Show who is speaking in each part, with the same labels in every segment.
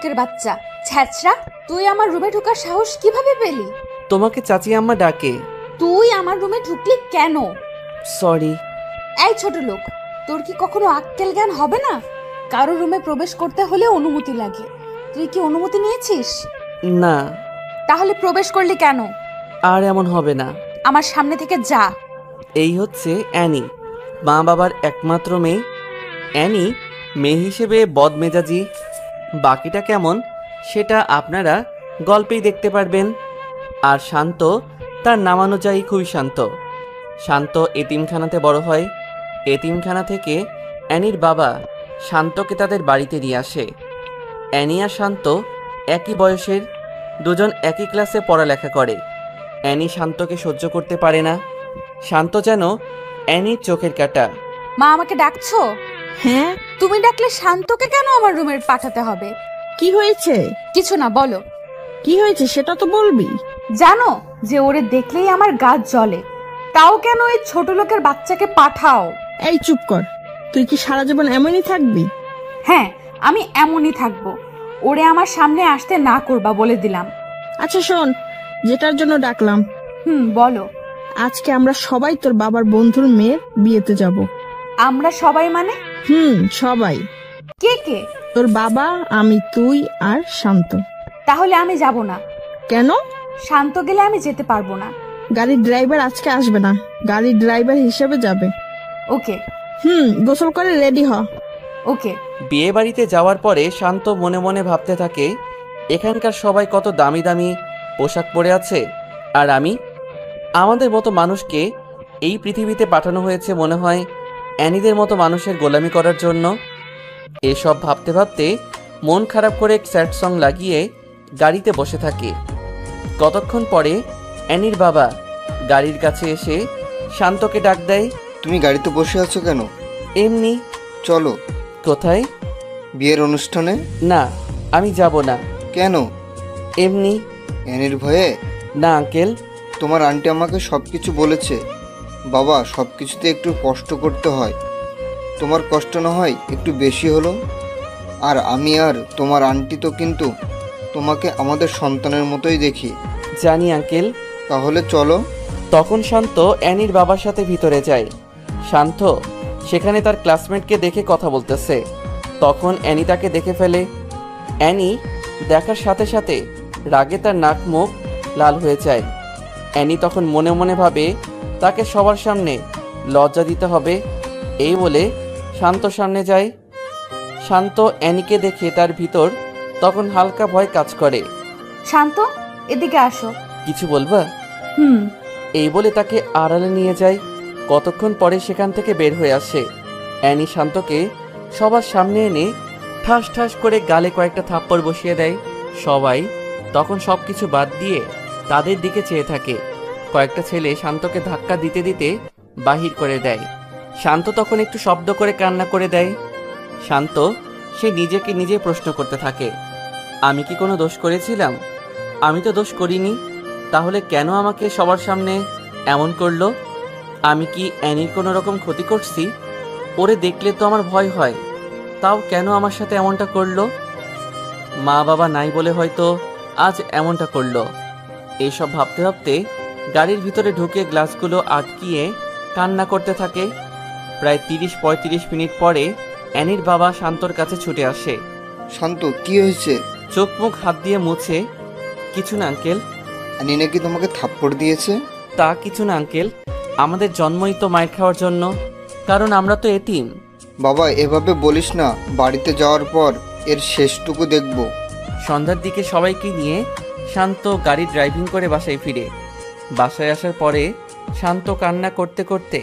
Speaker 1: লোকের বাচ্চা, ছ্যাচরা, তুই আমার রুমে ঢোকার সাহস কিভাবে পেলি?
Speaker 2: তোমাকে চাচি আম্মা ডাকে।
Speaker 1: তুই আমার রুমে ঢুকলি কেন?
Speaker 2: সরি।
Speaker 1: এই ছোট লোক, তোর কি কখনো আক্কেল জ্ঞান হবে না? কারো রুমে প্রবেশ করতে হলে অনুমতি লাগে, তুই কি অনুমতি নিয়েছিস?
Speaker 2: না।
Speaker 1: তাহলে প্রবেশ করলি কেন?
Speaker 2: আর এমন হবে না।
Speaker 1: আমার সামনে থেকে যা।
Speaker 2: এই হচ্ছে অ্যানি, মা বাবার একমাত্র মেয়ে। অ্যানি মেয়ে হিসেবে বদমেজাজি, বাকিটা কেমন সেটা আপনারা গল্পেই দেখতে পারবেন। আর শান্ত তার নামানুযায়ী খুবই শান্ত। শান্ত এতিমখানাতে বড় হয়। এতিমখানা থেকে অ্যানির বাবা শান্তকে তাদের বাড়িতে নিয়ে আসে। অ্যানি আর শান্ত একই বয়সের, দুজন একই ক্লাসে পড়ালেখা করে। অ্যানি শান্তকে সহ্য করতে পারে না। শান্ত যেন অ্যানির চোখের কাঁটা।
Speaker 1: মা, আমাকে ডাকছো?
Speaker 3: হ্যাঁ।
Speaker 1: তুমি ডাকলে শান্তকে কেন আমার রুমে পাঠাতে হবে?
Speaker 3: কি হয়েছে?
Speaker 1: কিছু না, বলো।
Speaker 3: কি হয়েছে সেটা তো বলবি।
Speaker 1: জানো যে ওরে দেখলেই আমার গা জ্বলে, তাও কেন এই ছোট লোকের বাচ্চাকে পাঠাও?
Speaker 3: এই চুপ কর, তুই কি সারা জীবন এমনই থাকবি?
Speaker 1: হ্যাঁ, আমি এমনই থাকবো। ওরে আমার সামনে আসতে না করবা বলে দিলাম।
Speaker 3: আচ্ছা শোন, যেটার জন্য ডাকলাম।
Speaker 1: বলো।
Speaker 3: আজকে আমরা সবাই তোর বাবার বন্ধুর মেয়ের বিয়েতে যাব।
Speaker 1: আমরা সবাই মানে?
Speaker 3: সবাই।
Speaker 1: কে কে?
Speaker 3: তোর বাবা, আমি, তুই আর শান্ত।
Speaker 1: তাহলে আমি যাব না।
Speaker 3: কেন?
Speaker 1: শান্ত গেলে আমি যেতে পারবো না।
Speaker 3: গাড়ির ড্রাইভার আজকে আসবে না, গাড়ির ড্রাইভার হিসেবে যাবে।
Speaker 1: ওকে।
Speaker 3: গোসল করে রেডি হ।
Speaker 1: ওকে।
Speaker 2: বিয়ে বাড়িতে যাওয়ার পরে শান্ত মনে মনে ভাবতে থাকে, এখানকার সবাই কত দামি দামি পোশাক পরে আছে, আর আমি, আমাদের মতো মানুষকে এই পৃথিবীতে পাঠানো হয়েছে মনে হয় অ্যানিদের মতো মানুষের গোলামি করার জন্য। এসব ভাবতে ভাবতে মন খারাপ করে স্যাড সং লাগিয়ে গাড়িতে বসে থাকে। কতক্ষণ পরে অ্যানির বাবা গাড়ির কাছে এসে শান্তকে ডাক দেয়।
Speaker 4: তুমি গাড়িতে বসে আছো কেন?
Speaker 2: এমনি।
Speaker 4: চলো।
Speaker 2: কোথায়?
Speaker 4: বিয়ের অনুষ্ঠানে।
Speaker 2: না, আমি যাব না।
Speaker 4: কেন?
Speaker 2: এমনি।
Speaker 4: অ্যানির ভয়ে?
Speaker 2: না আঙ্কেল।
Speaker 4: তোমার আন্টি আমাকে সব কিছু বলেছে। বাবা, সব কিছুতে একটু কষ্ট করতে হয়। তোমার কষ্ট না হয় একটু বেশি হলো। আর আমি আর তোমার আন্টি তো কিন্তু তোমাকে আমাদের সন্তানের মতোই দেখি।
Speaker 2: জানি আঙ্কেল।
Speaker 4: তাহলে চলো।
Speaker 2: তখন শান্ত অ্যানির বাবার সাথে ভিতরে যায়। শান্ত সেখানে তার ক্লাসমেটকে দেখে কথা বলতেছে। তখন অ্যানি তাকে দেখে ফেলে। অ্যানি দেখার সাথে সাথে রাগে তার নাক মুখ লাল হয়ে যায়। অ্যানি তখন মনে মনে ভাবে তাকে সবার সামনে লজ্জা দিতে হবে। এই বলে শান্ত সামনে যায়। শান্ত অ্যানিকে দেখে তার ভিতর তখন হালকা ভয় কাজ করে।
Speaker 1: শান্ত, এদিকে আসো।
Speaker 2: কিছু বলবা? এই বলে তাকে আড়ালে নিয়ে যায়। কতক্ষণ পরে সেখান থেকে বের হয়ে আসে। অ্যানি শান্তকে সবার সামনে এনে ঠাস ঠাস করে গালে কয়েকটা থাপ্পড় বসিয়ে দেয়। সবাই তখন সবকিছু বাদ দিয়ে তাদের দিকে চেয়ে থাকে। কয়েকটা ছেলে শান্তকে ধাক্কা দিতে দিতে বাহির করে দেয়। শান্ত তখন একটু শব্দ করে কান্না করে দেয়। শান্ত সে নিজেকে নিজে প্রশ্ন করতে থাকে, আমি কি কোনো দোষ করেছিলাম? আমি তো দোষ করিনি, তাহলে কেন আমাকে সবার সামনে এমন করলো? আমি কি অ্যানির কোনো রকম ক্ষতি করছি? ওরে দেখলে তো আমার ভয় হয়, তাও কেন আমার সাথে এমনটা করলো? মা বাবা নাই বলে হয়তো আজ এমনটা করলো। এইসব ভাবতে ভাবতে গাড়ির ভিতরে ঢুকে গ্লাসগুলো আটকিয়ে কান্না করতে থাকে। প্রায় 30-35 মিনিট পরে অ্যানির বাবা শান্তর কাছে ছুটে আসে।
Speaker 4: শান্ত, কি হয়েছে?
Speaker 2: চোখ মুখ হাত দিয়ে মুছে, কিছু না আঙ্কেল।
Speaker 4: অ্যানি নাকি তোমাকে থাপ্পড় দিয়েছে?
Speaker 2: তা কিছু না আঙ্কেল, আমাদের জন্মই তো মাইর খাওয়ার জন্য, কারণ আমরা তো এতিম।
Speaker 4: বাবা, এভাবে বলিস না, বাড়িতে যাওয়ার পর এর শেষটুকু দেখব।
Speaker 2: সন্ধ্যার দিকে সবাইকে নিয়ে শান্ত গাড়ি ড্রাইভিং করে বাসায় ফিরে। বাসায় আসার পরে শান্ত কান্না করতে করতে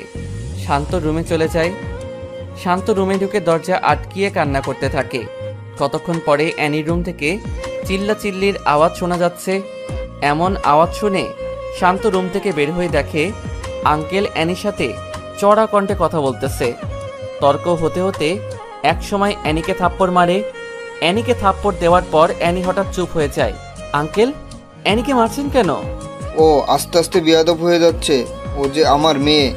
Speaker 2: শান্ত রুমে চলে যায়। শান্ত রুমে ঢুকে দরজা আটকিয়ে কান্না করতে থাকে। কতক্ষণ পরে অ্যানির রুম থেকে চিল্লাচিল্লির আওয়াজ শোনা যাচ্ছে। এমন আওয়াজ শুনে শান্ত রুম থেকে বের হয়ে দেখে আঙ্কেল অ্যানির সাথে চড়া কণ্ঠে কথা বলতেছে। তর্ক হতে হতে একসময় অ্যানিকে থাপ্পড় মারে। অ্যানিকে থাপ্পড় দেওয়ার পর অ্যানি হঠাৎ চুপ হয়ে যায়। আঙ্কেল, অ্যানিকে মারছেন কেন?
Speaker 4: ও আস্তে আস্তে বেয়াদব হয়ে যাচ্ছে। ও যে আমার মেয়ে,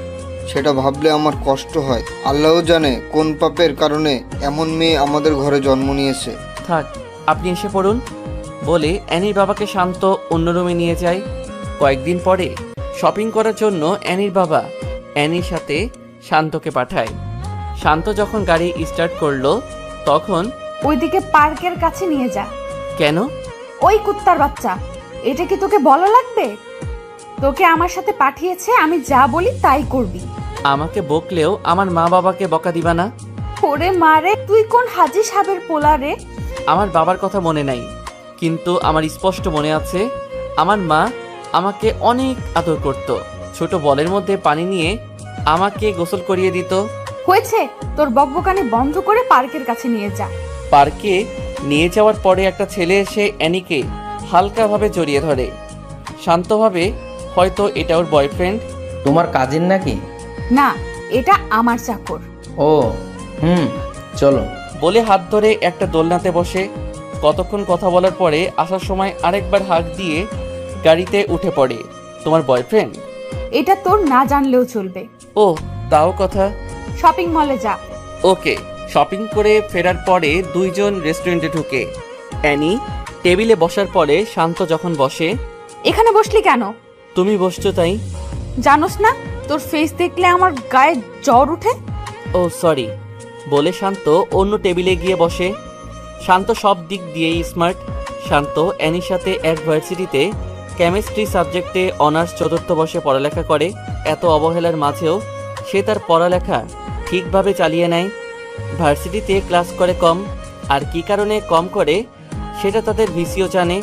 Speaker 4: সেটা ভাবলে আমার কষ্ট হয়। আল্লাহ জানে কোন পাপের কারণে এমন মেয়ে আমাদের ঘরে জন্ম নিয়েছে।
Speaker 2: থাক, আপনি এসে পড়ুন বলে অ্যানির বাবাকে শান্ত অন্য রুমে নিয়ে যায়। কয়েকদিন পরে শপিং করার জন্য অ্যানির বাবা অ্যানির সাথে শান্তকে পাঠায়। শান্ত যখন গাড়ি স্টার্ট করলো তখন
Speaker 1: ওইদিকে পার্কের কাছে নিয়ে যা।
Speaker 2: কেন?
Speaker 1: ওই কুত্তার বাচ্চা, এটা কি তোকে বলা লাগবে? তোকে আমার সাথে পাঠিয়েছে, আমি যা বলি তাই করবি।
Speaker 2: আমাকে বকলেও আমার মা বাবাকে বকা দিবা না?
Speaker 1: ওরে মারে, তুই কোন হাজি সাহেবের পোলা রে?
Speaker 2: আমার বাবার কথা মনে নাই, কিন্তু আমার স্পষ্ট মনে আছে আমার মা আমাকে অনেক আদর করত। ছোট বলের মধ্যে পানি নিয়ে আমাকে গোসল করিয়ে দিত।
Speaker 1: হয়েছে, তোর বকবকানি বন্ধ করে পার্কের কাছে নিয়ে যা।
Speaker 2: পার্কে নিয়ে যাওয়ার পরে একটা ছেলে এসে অ্যানিকে হালকাভাবে জড়িয়ে ধরে। শান্তভাবে হয়তো এটা ওর বয়ফ্রেন্ড।
Speaker 5: তোমার কাজিন নাকি?
Speaker 1: না, এটা আমার চাকর।
Speaker 5: ও চলো
Speaker 2: বলে হাত ধরে একটা দোলনাতে বসে। কতক্ষণ কথা বলার পরে আসার সময় আরেকবার হাঁক দিয়ে গাড়িতে উঠে পড়ে। তোমার বয়ফ্রেন্ড?
Speaker 1: এটা তোর না জানলেও চলবে।
Speaker 2: ও, তাও কথা।
Speaker 1: শপিং মলে যা।
Speaker 2: ওকে। শপিং করে ফেরার পরে দুইজন রেস্টুরেন্টে ঢুকে। অ্যানি টেবিলে বসার পরে শান্ত যখন বসে।
Speaker 1: এখানে বসলি কেন?
Speaker 2: তুমি বসছো তাই।
Speaker 1: জানোস না তোর ফেস দেখলে আমার গায়ে জ্বর উঠে?
Speaker 2: ও সরি বলে শান্ত অন্য টেবিলে গিয়ে বসে। শান্ত সব দিক দিয়েই স্মার্ট। শান্ত অ্যানির সাথে এক ভার্সিটিতে কেমিস্ট্রি সাবজেক্টে অনার্স ৪র্থ বর্ষে পড়ালেখা করে। এত অবহেলার মাঝেও সে তার পড়ালেখা ঠিকভাবে চালিয়ে নেয়। ভার্সিটিতে ক্লাস করে কম, আর কি কারণে কম করে সেটা তাদের ভিসিও জানে।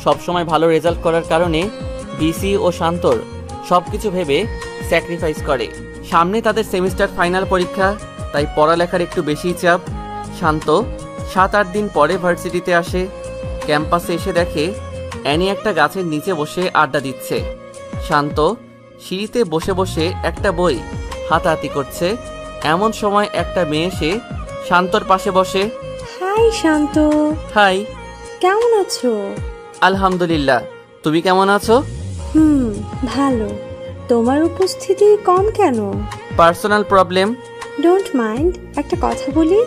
Speaker 2: সবসময় ভালো রেজাল্ট করার কারণে ভিসি ও শান্তর সব কিছু ভেবে স্যাক্রিফাইস করে। সামনে তাদের সেমিস্টার ফাইনাল পরীক্ষা, তাই পড়ালেখার একটু বেশি চাপ। শান্ত ৭-৮ দিন পরে ভার্সিটিতে আসে। ক্যাম্পাসে এসে দেখে অ্যানি একটা গাছের নিচে বসে আড্ডা দিচ্ছে। শান্ত সিঁড়িতে বসে বসে একটা বই হাতাহাতি করছে। এমন সময় একটা মেয়ে এসে শান্তর পাশে বসে।
Speaker 6: হাই শান্ত,
Speaker 2: হাই।
Speaker 6: কেমন আছো?
Speaker 2: আলহামদুলিল্লাহ, তুমি কেমন আছো?
Speaker 6: ভালো। তোমার উপস্থিতি কম কেন?
Speaker 2: Personal problem.
Speaker 6: ডোন্ট মাইন্ড, একটা কথা বলি।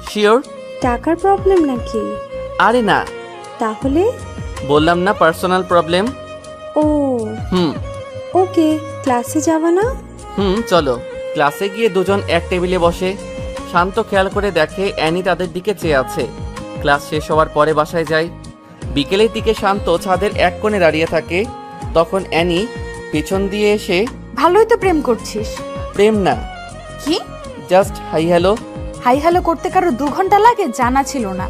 Speaker 2: শিওর।
Speaker 6: টাকার প্রবলেম নাকি?
Speaker 2: আরে না।
Speaker 6: তাহলে?
Speaker 2: বললাম না পার্সোনাল প্রবলেম।
Speaker 6: ও
Speaker 2: হুম
Speaker 6: ওকে, ক্লাসে যাবা না?
Speaker 2: চলো। ক্লাসে গিয়ে দুজন এক টেবিলে বসে। শান্ত খেয়াল করে দেখে অ্যানি তাদের দিকে চেয়ে আছে। ক্লাস শেষ হওয়ার পরে বাসায় যায়। বিকেলের দিকে শান্ত ছাদের এক কোণে দাঁড়িয়ে থাকে। তখন অ্যানি পেছন দিয়ে এসে,
Speaker 1: ভালোই তো প্রেম করছিস।
Speaker 2: প্রেম না,
Speaker 1: কি?
Speaker 2: Just hi hello.
Speaker 1: Hi hello করতে কারো 2 ঘন্টা লাগে? জানা ছিল না।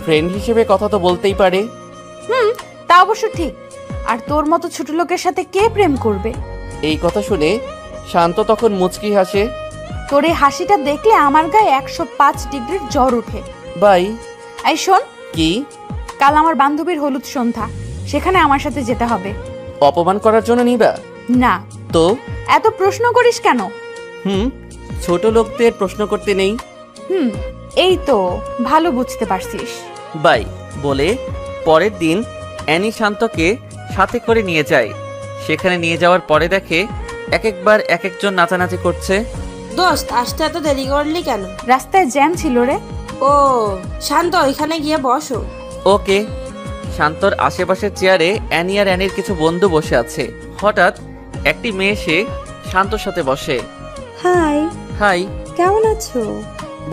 Speaker 2: ফ্রেন্ড হিসেবে কথা তো বলতেই পারে।
Speaker 1: তা অবশ্য ঠিক। আর তোর মতো ছোট লোকের সাথে কে প্রেম করবে?
Speaker 2: এই কথা শুনে শান্ত তখন মুচকি হাসে।
Speaker 1: তোর এই হাসিটা দেখলে আমার গায়ে 105 ডিগ্রির জ্বর ওঠে।
Speaker 2: বাই।
Speaker 1: এই শোন,
Speaker 2: কি?
Speaker 1: কাল আমার বান্ধবীর হলুদ সন্ধ্যা, সেখানে আমার সাথে যেতে হবে।
Speaker 2: অপমান করার জন্য নিবা?
Speaker 1: না।
Speaker 2: তো
Speaker 1: এত প্রশ্ন করিস কেন?
Speaker 2: ছোট লোকদের প্রশ্ন করতে নেই।
Speaker 1: এই তো ভালো বুঝতে পারছিস।
Speaker 2: বাই বলে পরের দিন অ্যানি শান্তকে সাথে করে নিয়ে যায়। সেখানে নিয়ে যাওয়ার পরে দেখে একবার এক একজন নাচানাচি করছে।
Speaker 7: দোস্ত, আসতে এত দেরি করলি কেন?
Speaker 1: রাস্তায় জ্যাম ছিল রে।
Speaker 7: ও শান্ত, ওইখানে গিয়ে বসো।
Speaker 2: ওকে। শান্তর আশেপাশের চেয়ারে অ্যানি আর অ্যানির কিছু বন্ধু বসে আছে। হঠাৎ একটি মেয়ে এসে শান্তর সাথে বসে।
Speaker 6: হাই।
Speaker 2: হাই।
Speaker 6: কেমন আছো?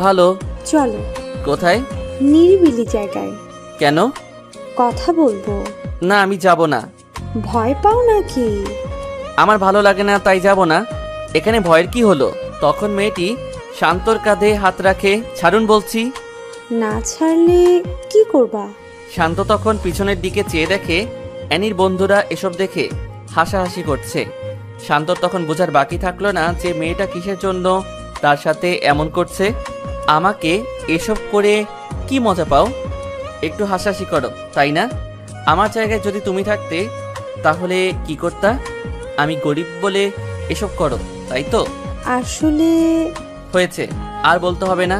Speaker 2: ভালো।
Speaker 6: চলো।
Speaker 2: কোথায়?
Speaker 6: নিরিবিলি জায়গায়।
Speaker 2: কেন?
Speaker 6: কথা বলবো।
Speaker 2: না, আমি যাব না।
Speaker 6: ভয় পাও নাকি?
Speaker 2: আমার ভালো লাগে না, তাই যাব না। এখানে ভয়ের কি হলো? তখন মেয়েটি শান্তর কাঁধে হাত রাখে। ছাড়ুন বলছি।
Speaker 6: না ছাড়লে কি করবা?
Speaker 2: শান্ত তখন পিছনের দিকে চেয়ে দেখে অ্যানির বন্ধুরা এসব দেখে হাসাহাসি করছে। শান্তর তখন বোঝার বাকি থাকলো না যে মেয়েটা কিসের জন্য তার সাথে এমন করছে। আমাকে এসব করে কি মজা পাও? একটু হাসাহাসি করো, তাই না? আমার জায়গায় যদি তুমি থাকতে তাহলে কি করতা? আমি গরিব বলে এসব করো, তাই তো?
Speaker 6: আসলে
Speaker 2: হয়েছে, আর বলতে হবে না।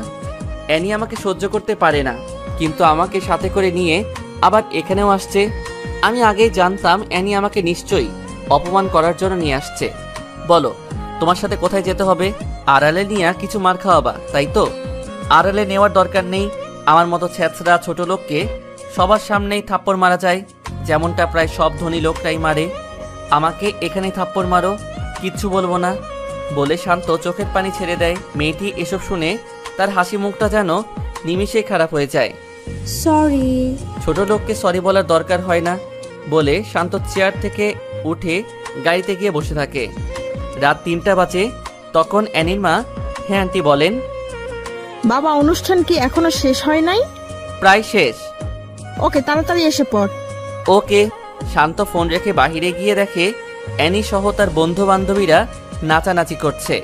Speaker 2: অ্যানি আমাকে সহ্য করতে পারে না, কিন্তু আমাকে সাথে করে নিয়ে আবার এখানেও আসছে। আমি আগেই জানতাম অ্যানি আমাকে নিশ্চয়ই অপমান করার জন্য নিয়ে আসছে। বলো, তোমার সাথে কোথায় যেতে হবে? আড়ালে নিয়ে কিছু মার খাওয়াবা, তাই তো? আড়ালে নেওয়ার দরকার নেই, আমার মতো ছেঁচড়া ছোট লোককে সবার সামনেই থাপ্পড় মারা যায়, যেমনটা প্রায় সব ধনী লোকরাই মারে। আমাকে এখানেই থাপ্পড় মারো, কিচ্ছু বলবো না বলে শান্ত চোখের পানি ছেড়ে দেয়। মেয়েটি এসব শুনে তার হাসি মুখটা যেন নিমিষেই খারাপ হয়ে যায়।
Speaker 6: সরি।
Speaker 2: ছোট লোককে সরি বলার দরকার হয় না বলে শান্ত চেয়ার থেকে উঠে গাড়িতে গিয়ে বসে থাকে। রাত 3টা বাজে। তখন অ্যানির মা হ্যাঁ আন্টি বলেন।
Speaker 3: বাবা, অনুষ্ঠান কি এখনো শেষ হয় নাই?
Speaker 2: প্রায় শেষ।
Speaker 3: ওকে, তাড়াতাড়ি এসে পড়।
Speaker 2: ওকে। শান্ত ফোন রেখে বাহিরে গিয়ে দেখে অ্যানি সহ তার বন্ধু বান্ধবীরা নাচানাচি করছে।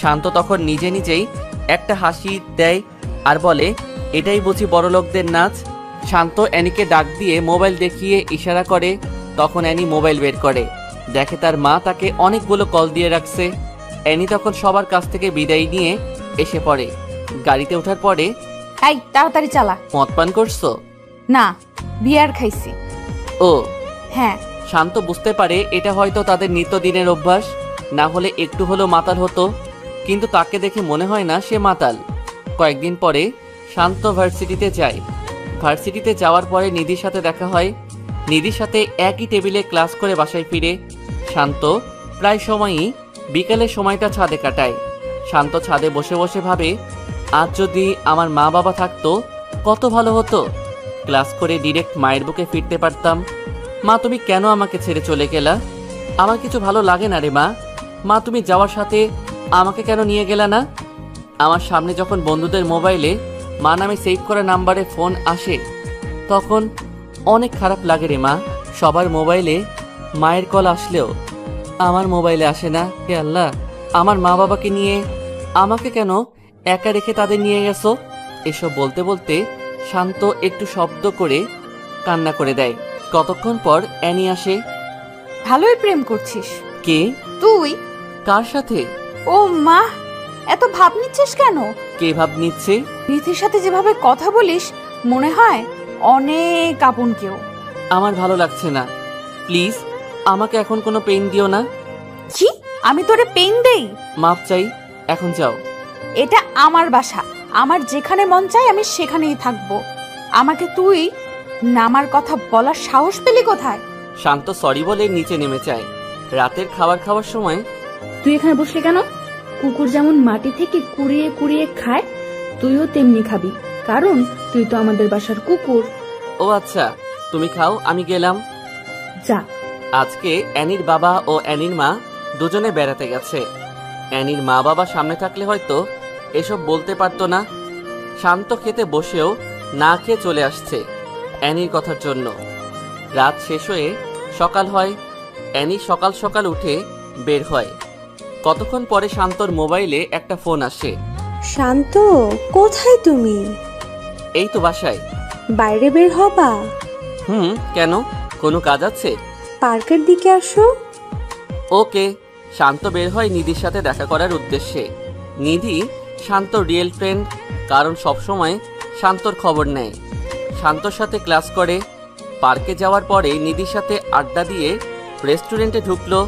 Speaker 2: শান্ত তখন নিজে নিজেই একটা হাসি দেয় আর বলে, এটাই বুঝি বড়লোকদের নাচ। শান্ত অ্যানিকে ডাক দিয়ে মোবাইল দেখিয়ে ইশারা করে। তখন অ্যানি মোবাইল বের করে, দেখে তার মা তাকে অনেকগুলো কল দিয়ে রাখছে। অ্যানি তখন সবার কাছ থেকে বিদায় নিয়ে এসে পড়ে। গাড়িতে ওঠার পরে,
Speaker 1: এই তাড়াতাড়ি চালা।
Speaker 2: মদ পান করছো?
Speaker 1: না, বিয়ার খাইছি।
Speaker 2: ও
Speaker 1: হ্যাঁ।
Speaker 2: শান্ত বুঝতে পারে এটা হয়তো তাদের নিত্যদিনের অভ্যাস, না হলে একটু হলেও মাতাল হতো, কিন্তু তাকে দেখে মনে হয় না সে মাতাল। কয়েকদিন পরে শান্ত ভার্সিটিতে যায়। ভার্সিটিতে যাওয়ার পরে নিধির সাথে দেখা হয়। নিধির সাথে একই টেবিলে ক্লাস করে বাসায় ফিরে। শান্ত প্রায় সময়ই বিকালের সময়টা ছাদে কাটায়। শান্ত ছাদে বসে বসে ভাবে, আজ যদি আমার মা বাবা থাকতো কত ভালো হতো। ক্লাস করে ডিরেক্ট মায়ের বুকে ফিরতে পারতাম। মা, তুমি কেন আমাকে ছেড়ে চলে গেলা? আমার কিছু ভালো লাগে না রে মা। মা, তুমি যাওয়ার সাথে আমাকে কেন নিয়ে গেলা না? আমার সামনে যখন বন্ধুদের মোবাইলে মা নামে সেভ করা নাম্বারে ফোন আসে তখন অনেক খারাপ লাগে রে মা। সবার মোবাইলে মায়ের কল আসলেও আমার মোবাইলে আসে না। হে আল্লাহ, আমার মা বাবাকে নিয়ে আমাকে কেন একা রেখে তাদের নিয়ে গেছো? এসব বলতে বলতে শান্ত একটু শব্দ করে কান্না করে দেয়। কতক্ষণ পর অ্যানি আসে।
Speaker 1: ভালোই প্রেম করছিস।
Speaker 2: কে?
Speaker 1: তুই?
Speaker 2: কার সাথে?
Speaker 1: ও মা, এত ভাব নিচ্ছিস কেন?
Speaker 2: কে ভাব নিচ্ছে?
Speaker 1: রীতির সাথে যেভাবে কথা বলিস মনে হয় অনেক আপন কেউ।
Speaker 2: আমার ভালো লাগছে না, প্লিজ আমাকে এখন কোনো পেইন দিও না।
Speaker 1: কি? আমি তোরে পেইন দেই?
Speaker 2: মাপ চাই, এখন যাও।
Speaker 1: এটা আমার বাসা, আমার যেখানে মন চায় আমি সেখানেই থাকবো। আমাকে তুই নামার কথা বলার সাহস পেলি কোথায়?
Speaker 2: শান্ত সরি বলে নিচে নেমে যায়। রাতের খাবার খাওয়ার সময়,
Speaker 8: তুই এখানে বসলে কেন? কুকুর যেমন মাটি থেকে কুড়িয়ে কুড়িয়ে খায়, তুইও তেমনি খাবি, কারণ তুই তো আমাদের বাসার কুকুর।
Speaker 2: ও আচ্ছা, তুমি খাও, আমি গেলাম।
Speaker 8: যা।
Speaker 2: আজকে অ্যানির বাবা ও অ্যানির মা দুজনে বেড়াতে গেছে। অ্যানির মা বাবা সামনে থাকলে হয়তো এসব বলতে পারতো না। শান্ত খেতে বসেও না খেয়ে চলে আসছে অ্যানির কথার জন্য। রাত শেষ হয়ে সকাল হয়। অ্যানি সকাল সকাল উঠে বের হয়। কতক্ষণ পরে শান্তর মোবাইলে একটা ফোন আসে।
Speaker 6: শান্ত, কোথায় তুমি?
Speaker 2: এই তো বাসায়।
Speaker 6: বাইরে বের হবা?
Speaker 2: কেন, কোনো কাজ আছে?
Speaker 6: পার্কের দিকে আসো।
Speaker 2: ওকে। শান্ত বের হয় নিধির সাথে দেখা করার উদ্দেশ্যে। নিধি শান্ত রিয়েল ফ্রেন্ড, কারণ সবসময় শান্তর খবর নেয়। শান্তর সাথে ক্লাস করে। পার্কে যাওয়ার পরে নিধির সাথে আড্ডা দিয়ে রেস্টুরেন্টে ঢুকলো।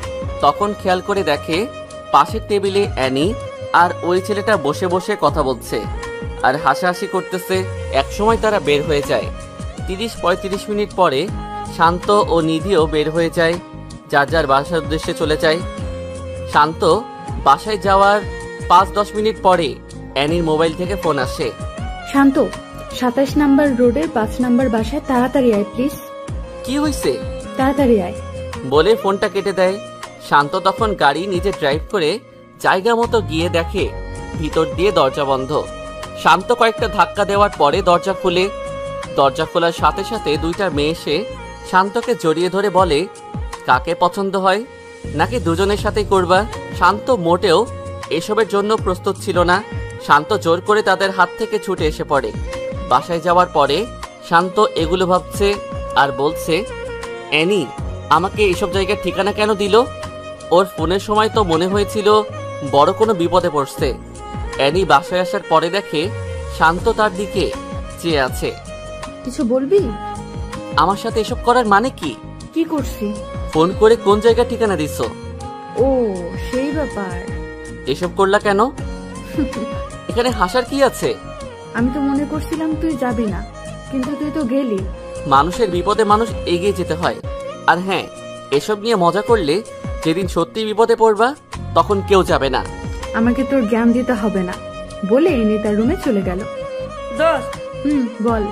Speaker 2: তখন খেয়াল করে দেখে পাশের টেবিলে অ্যানি আর ওই ছেলেটা বসে বসে কথা বলছে আর হাসাহাসি করতেছে। একসময় তারা বের হয়ে যায়। 30-35 মিনিট পরে শান্ত ও নিধিও বের হয়ে যায়, যার যার বাসার উদ্দেশ্যে চলে যায়। শান্ত বাসায় যাওয়ার 5-10 মিনিট পরে অ্যানির মোবাইল থেকে ফোন আসে।
Speaker 8: শান্ত, 27 নাম্বার রোডের 5 নাম্বার বাসায় তাড়াতাড়ি আয় প্লিজ।
Speaker 2: কি হয়েছে?
Speaker 8: তাড়াতাড়ি আয়
Speaker 2: বলে ফোনটা কেটে দেয়। শান্ত তখন গাড়ি নিজে ড্রাইভ করে জায়গা মতো গিয়ে দেখে ভিতর দিয়ে দরজা বন্ধ। শান্ত কয়েকটা ধাক্কা দেওয়ার পরে দরজা খুলে। দরজা খোলার সাথে সাথে দুইটা মেয়ে এসে শান্তকে জড়িয়ে ধরে বলে, কাকে পছন্দ হয়, নাকি দুজনের সাথেই করবা? শান্ত মোটেও এসবের জন্য প্রস্তুত ছিল না। শান্ত জোর করে তাদের হাত থেকে ছুটে এসে পড়ে। বাসায় যাওয়ার পরে শান্ত এগুলো ভাবছে আর বলছে, অ্যানি আমাকে এইসব জায়গার ঠিকানা কেন দিল? ওর ফোনের সময় তো মনে হয়েছিল বড় কোনো বিপদে পড়ছে। অ্যানি বাসায় আসার পরে দেখে শান্ত তার দিকে চেয়ে আছে।
Speaker 8: কিছু বলবি?
Speaker 2: আমার সাথে এসব করার মানে কি?
Speaker 8: কি করছি?
Speaker 2: ফোন করে কোন জায়গার ঠিকানা দিছ?
Speaker 8: ও সেই ব্যাপার।
Speaker 2: এসব করলা কেন? এখানে হাসার কি আছে?
Speaker 8: আমি তো মনে করছিলাম তুই যাবি না, কিন্তু তুই তো গেলি।
Speaker 2: মানুষের বিপদে মানুষ এগিয়ে যেতে হয়। আর হ্যাঁ, এসব নিয়ে মজা করলে যেদিন সত্যি বিপদে পড়বা তখন কেউ যাবে না।
Speaker 8: আমাকে তোর জ্ঞান দিতে হবে না বলে এনে তার রুমে চলে গেল।
Speaker 7: দোস্ত,
Speaker 8: বল।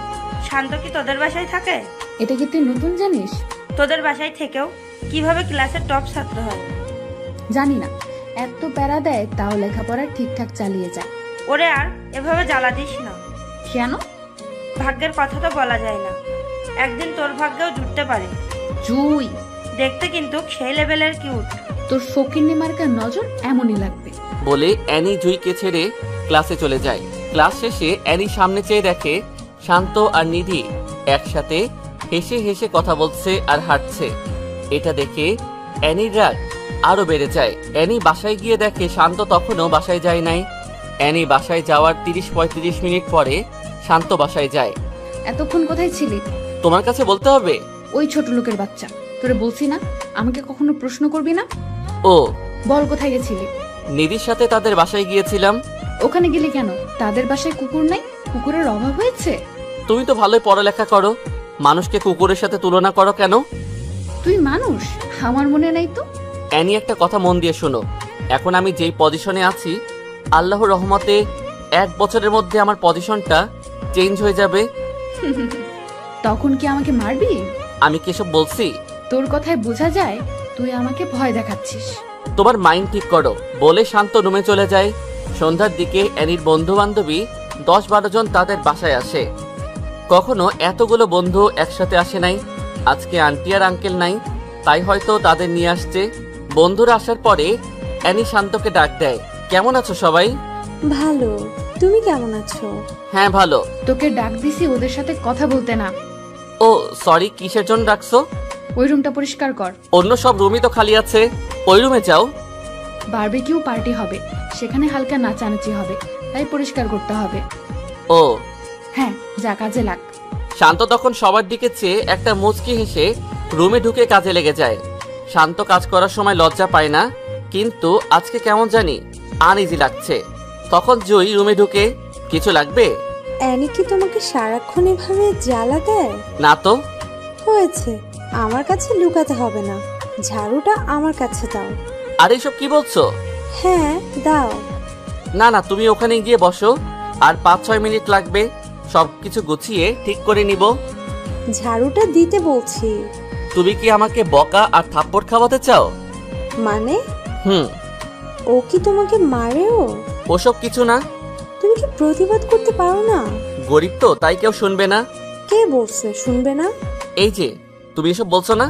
Speaker 7: শান্ত কি তোদের বাসায় থাকে?
Speaker 8: এটা কি তুই নতুন জানিস?
Speaker 7: তোদের বাসায় থেকেও কিভাবে ক্লাসের টপ ছাত্র হয়?
Speaker 8: জানি না, এত প্যারা দেয় তাও লেখাপড়া ঠিকঠাক চালিয়ে যায়।
Speaker 7: ওরে আর এভাবে জ্বালা দিস না।
Speaker 8: কেন?
Speaker 7: ভাগ্যের কথা তো বলা যায় না, একদিন তোর ভাগ্যেও জুটতে পারে।
Speaker 8: জুই,
Speaker 7: দেখতে কিন্তু সেই লেভেলের কিউট।
Speaker 8: তোর ফকিন্নি মার্কার নজর এমনই লাগবে।
Speaker 2: বলে অ্যানি জুইকে ছেড়ে ক্লাসে চলে যায়। ক্লাস শেষে অ্যানি সামনে চেয়ে দেখে শান্ত আর নিধি একসাথে হেসে হেসে কথা বলছে আর হাঁটছে। এটা দেখে অ্যানির রাগ আরো বেড়ে যায়। অ্যানি বাসায় গিয়ে দেখে শান্ত তখনও বাসায় যায় নাই। অ্যানি বাসায় যাওয়ার 30-35 মিনিট পরে শান্ত বাসায় যায়।
Speaker 8: এতক্ষণ কোথায় ছিলি?
Speaker 2: তোমার কাছে বলতে হবে?
Speaker 8: ওই ছোট লোকের বাচ্চা, তোরে বলছি না আমাকে কখনো প্রশ্ন করবি না।
Speaker 2: ও,
Speaker 8: বল কোথায় গেছিলি?
Speaker 2: নিধির সাথে তাদের বাসায় গিয়েছিলাম।
Speaker 8: ওখানে গেলি কেন? তাদের বাসায় কুকুর নাই? কুকুরের অভাব হয়েছে?
Speaker 2: তুমি তো ভালোই পড়ালেখা করো, মানুষকে কুকুরের সাথে তুলনা করো কেন?
Speaker 8: তুই মানুষ, আমার মনে নাই তো।
Speaker 2: অ্যানি, একটা কথা মন দিয়ে শোনো। এখন আমি যেই পজিশনে আছি, আল্লাহর রহমতে 1 বছরের মধ্যে আমার পজিশনটা চেঞ্জ হয়ে যাবে।
Speaker 8: তখন কি আমাকে মারবি?
Speaker 2: আমি কি এসব বলছি?
Speaker 8: তোর কথায় বোঝা যায় তুই আমাকে ভয় দেখাচ্ছিস।
Speaker 2: তোমার মাইন্ড ঠিক করো বলে শান্ত রুমে চলে যায়। সন্ধ্যার দিকে অ্যানির বন্ধু বান্ধবী 10-12 জন তাদের বাসায় আসে। কখনো এতগুলো বন্ধু একসাথে আসে নাই। আজকে আন্টি আর আঙ্কেল নাই, তাই হয়তো তাদের নিয়ে আসছে। বন্ধুরা আসার পরে অ্যানি শান্তকে ডাক দেয়, কেমন আছো সবাই?
Speaker 6: ভালো, তুমি কেমন আছো?
Speaker 2: হ্যাঁ ভালো।
Speaker 8: তোকে ডাক দিছি ওদের সাথে কথা বলতে না।
Speaker 2: ও সরি, কিসের জন্য ডাকছো?
Speaker 8: ওই রুমটা পরিষ্কার কর।
Speaker 2: অন্য সব রুমই তো খালি আছে, ওই রুমে যাও।
Speaker 8: বারবিকিউ পার্টি হবে, সেখানে হালকা নাচানাচি হবে, তাই পরিষ্কার করতে হবে।
Speaker 2: ও
Speaker 8: হ্যাঁ, যা কাজে লাগ।
Speaker 2: শান্ত তখন সবার দিকে চেয়ে একটা মুচকি হেসে রুমে ঢুকে কাজে লেগে যায়। শান্ত কাজ করার সময় লজ্জা পায় না, কিন্তু আজকে কেমন জানি আনইজি লাগছে। তখন জুই রুমে ঢুকে, কিছু লাগবে?
Speaker 6: অ্যানি কি তোমাকে সারাক্ষণ এভাবে জ্বালা দেয়?
Speaker 2: না তো।
Speaker 6: হয়েছে, আমার কাছে লুকাতে হবে না, ঝাড়ুটা আমার কাছে দাও।
Speaker 2: আর এসব কি বলছো?
Speaker 6: হ্যাঁ দাও।
Speaker 2: না না, তুমি ওখানে গিয়ে বসো, আর 5-6 মিনিট লাগবে, সবকিছু গুছিয়ে ঠিক করে নিব।
Speaker 6: ঝাড়ুটা দিতে বলছি।
Speaker 2: তুমি কি আমাকে বকা আর থাপ্পড় খাওয়াতে চাও?
Speaker 6: মানে?
Speaker 2: হুম।
Speaker 6: ও কি তোমাকে মারেও?
Speaker 2: ওসব কিছু না।
Speaker 6: তুমি কি প্রতিবাদ করতে পারো না?
Speaker 2: গরিব তো, তাই কেউ শুনবে না।
Speaker 6: কে বলছে শুনবে না?
Speaker 2: এই যে তুমি এসব বলছো না,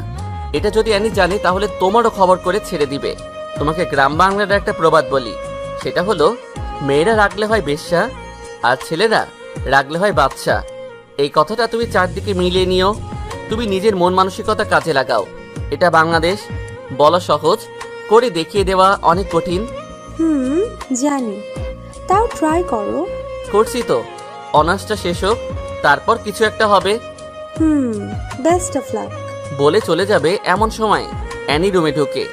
Speaker 2: এটা যদি অ্যানি জানে তাহলে তোমারও খবর করে ছেড়ে দিবে। তোমাকে গ্রাম বাংলার একটা প্রবাদ বলি, সেটা হলো মেয়েরা রাগলে হয় বেশ্যা আর ছেলেরা রাগলে হয় বাদশা। এই কথাটা তুমি চারদিকে মিলিয়ে নিও। তুমি নিজের মন মানসিকতা কাজে লাগাও। এটা বাংলাদেশ, বলা সহজ, করে দেখিয়ে দেওয়া অনেক কঠিন।
Speaker 6: জানি, তাও ট্রাই করো।
Speaker 2: করছি তো, অনার্সটা শেষ হোক, তারপর কিছু একটা হবে।
Speaker 6: বেস্ট অফ লাক
Speaker 2: বলে চলে যাবে। এমন সময় অ্যানি রুমে ঢুকে,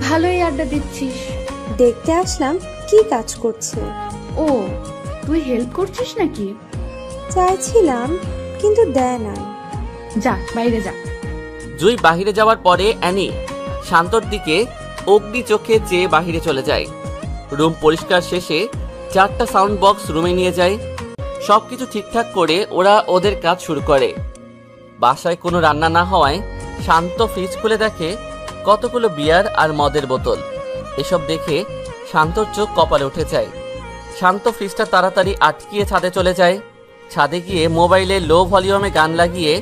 Speaker 8: ভালোই আড্ডা দিচ্ছিস।
Speaker 6: দেখতে আসলাম কি কাজ করছে।
Speaker 8: ও, তুই হেল্প করছিস নাকি?
Speaker 6: চাইছিলাম কিন্তু দেয় না।
Speaker 8: যা বাইরে যা।
Speaker 2: জুই বাহিরে যাওয়ার পরে অ্যানি শান্তর দিকে অগ্নি চোখে চেয়ে বাহিরে চলে যায়। রুম পরিষ্কার শেষে 4টা সাউন্ড বক্স রুমে নিয়ে যায়। সবকিছু ঠিকঠাক করে ওরা ওদের কাজ শুরু করে। বাসায় কোনো রান্না না হওয়ায় শান্ত ফ্রিজ খুলে দেখে কতগুলো বিয়ার আর মদের বোতল। এসব দেখে শান্তর চোখ কপালে উঠে যায়। শান্ত ফ্রিজটা তাড়াতাড়ি আটকিয়ে ছাদে চলে যায়। ছাদে গিয়ে মোবাইলে লো ভলিউমে গান লাগিয়ে